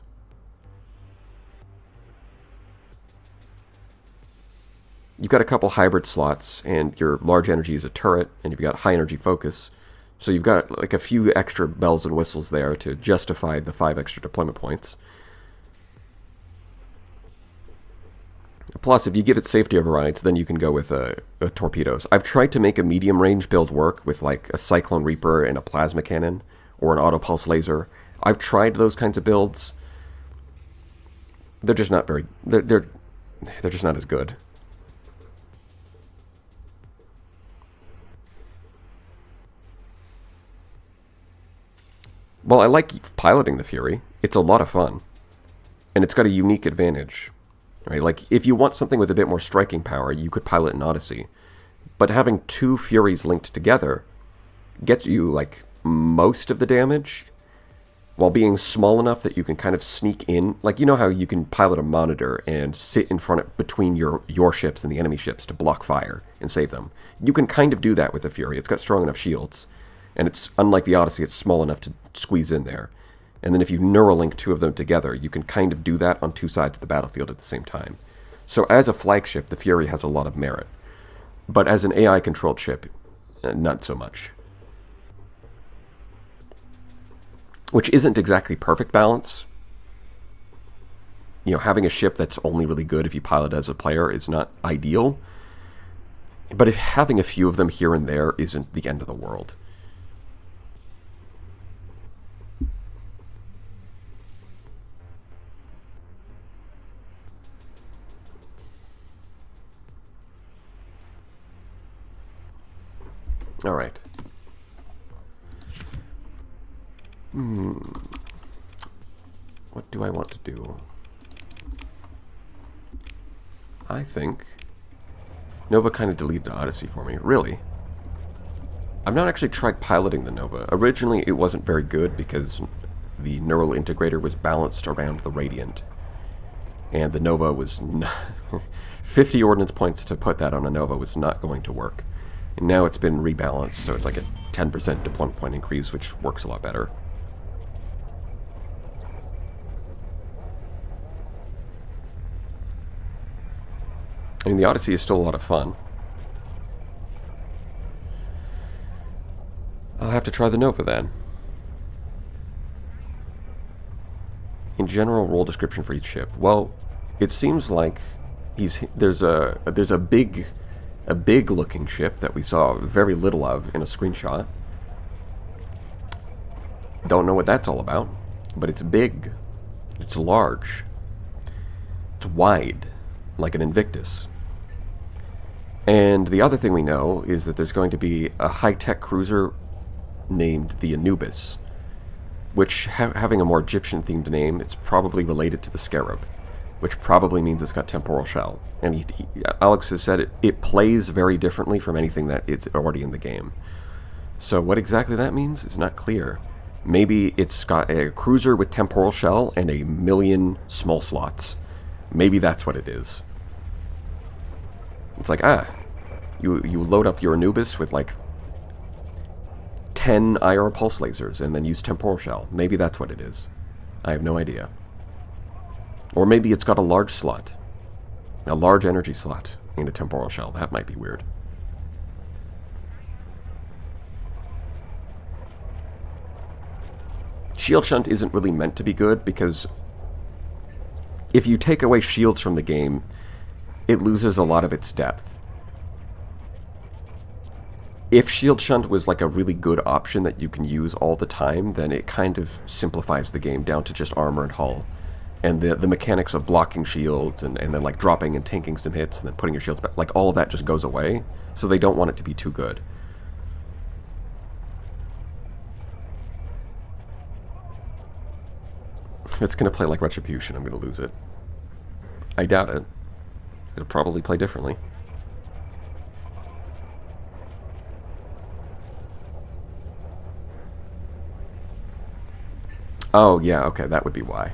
You've got a couple hybrid slots, and your large energy is a turret, and you've got high energy focus. So you've got like a few extra bells and whistles there to justify the 5 extra deployment points. Plus, if you give it safety overrides, then you can go with torpedoes. I've tried to make a medium range build work with like a Cyclone Reaper and a plasma cannon or an auto pulse laser. I've tried those kinds of builds. They're just not very. They're just not as good. Well, I like piloting the Fury. It's a lot of fun. And it's got a unique advantage. Right? Like, if you want something with a bit more striking power, you could pilot an Odyssey. But having 2 Furies linked together gets you, like, most of the damage, while being small enough that you can kind of sneak in. Like, you know how you can pilot a Monitor and sit in front between your ships and the enemy ships to block fire and save them. You can kind of do that with the Fury. It's got strong enough shields. And it's, unlike the Odyssey, it's small enough to squeeze in there. And then if you Neuralink 2 of them together, you can kind of do that on 2 sides of the battlefield at the same time. So as a flagship, the Fury has a lot of merit. But as an AI-controlled ship, not so much. Which isn't exactly perfect balance. You know, having a ship that's only really good if you pilot as a player is not ideal. But if having a few of them here and there isn't the end of the world. Alright. What do I want to do? I think Nova kind of deleted Odyssey for me. Really? I've not actually tried piloting the Nova. Originally, it wasn't very good because the neural integrator was balanced around the Radiant. And the Nova was 50 ordnance points to put that on a Nova was not going to work. And now it's been rebalanced, so it's like a 10% deployment point increase, which works a lot better. I mean, the Odyssey is still a lot of fun. I'll have to try the Nova then. In general, role description for each ship. Well, it seems like there's a big looking ship that we saw very little of in a screenshot. Don't know what that's all about, but it's big. It's large. It's wide, like an Invictus. And the other thing we know is that there's going to be a high-tech cruiser named the Anubis, which, having a more Egyptian-themed name, it's probably related to the Scarab, which probably means it's got temporal shell. And Alex has said it plays very differently from anything that it's already in the game. So what exactly that means is not clear. Maybe it's got a cruiser with temporal shell and 1,000,000 small slots. Maybe that's what it is. It's like, you load up your Anubis with like 10 IR pulse lasers and then use temporal shell. Maybe that's what it is. I have no idea. Or maybe it's got a large slot. A large energy slot in a temporal shell. That might be weird. Shield Shunt isn't really meant to be good because if you take away shields from the game, it loses a lot of its depth. If Shield Shunt was like a really good option that you can use all the time, then it kind of simplifies the game down to just armor and hull. And the mechanics of blocking shields and then like dropping and tanking some hits and then putting your shields back, like all of that just goes away. So they don't want it to be too good. If it's going to play like Retribution, I'm going to lose it. I doubt it. It'll probably play differently. Oh, yeah, okay, that would be why.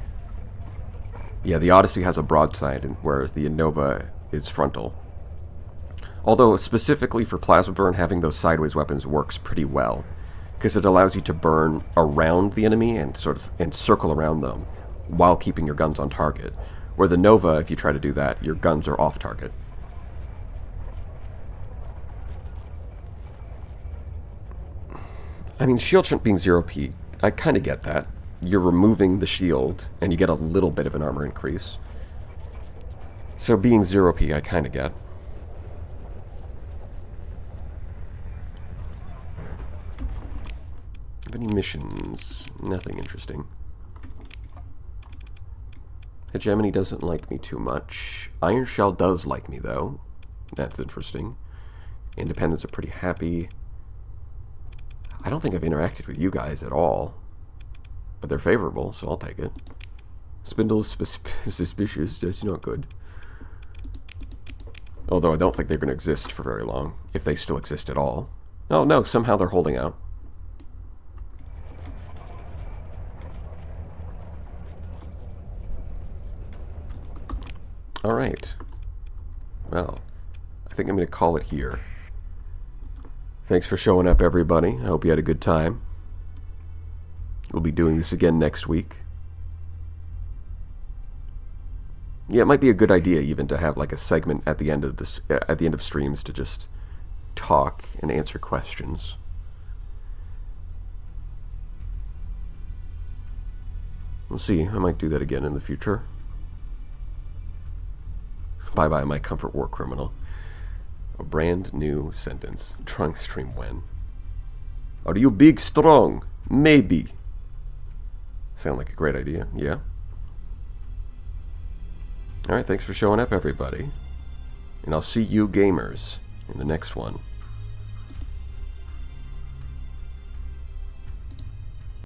Yeah, the Odyssey has a broadside, whereas the Nova is frontal. Although, specifically for Plasma Burn, having those sideways weapons works pretty well, because it allows you to burn around the enemy and circle around them while keeping your guns on target. Where the Nova, if you try to do that, your guns are off target. I mean, Shield Shunt being 0p, I kind of get that. You're removing the shield, and you get a little bit of an armor increase. So being 0p, I kind of get. Any missions? Nothing interesting. Hegemony doesn't like me too much. Iron Shell does like me, though. That's interesting. Independents are pretty happy. I don't think I've interacted with you guys at all. But they're favorable, so I'll take it. Spindle is suspicious. That's not good. Although I don't think they're going to exist for very long. If they still exist at all. Oh, no, somehow they're holding out. Alright. Well, I think I'm going to call it here. Thanks for showing up, everybody. I hope you had a good time. We'll be doing this again next week. Yeah, it might be a good idea even to have like a segment at the end of this, at the end of streams, to just talk and answer questions. We'll see. I might do that again in the future. Bye-bye, my comfort war criminal. A brand new sentence. Trunk stream when? Are you big strong? Maybe. Sound like a great idea, yeah? Alright, thanks for showing up, everybody. And I'll see you gamers in the next one.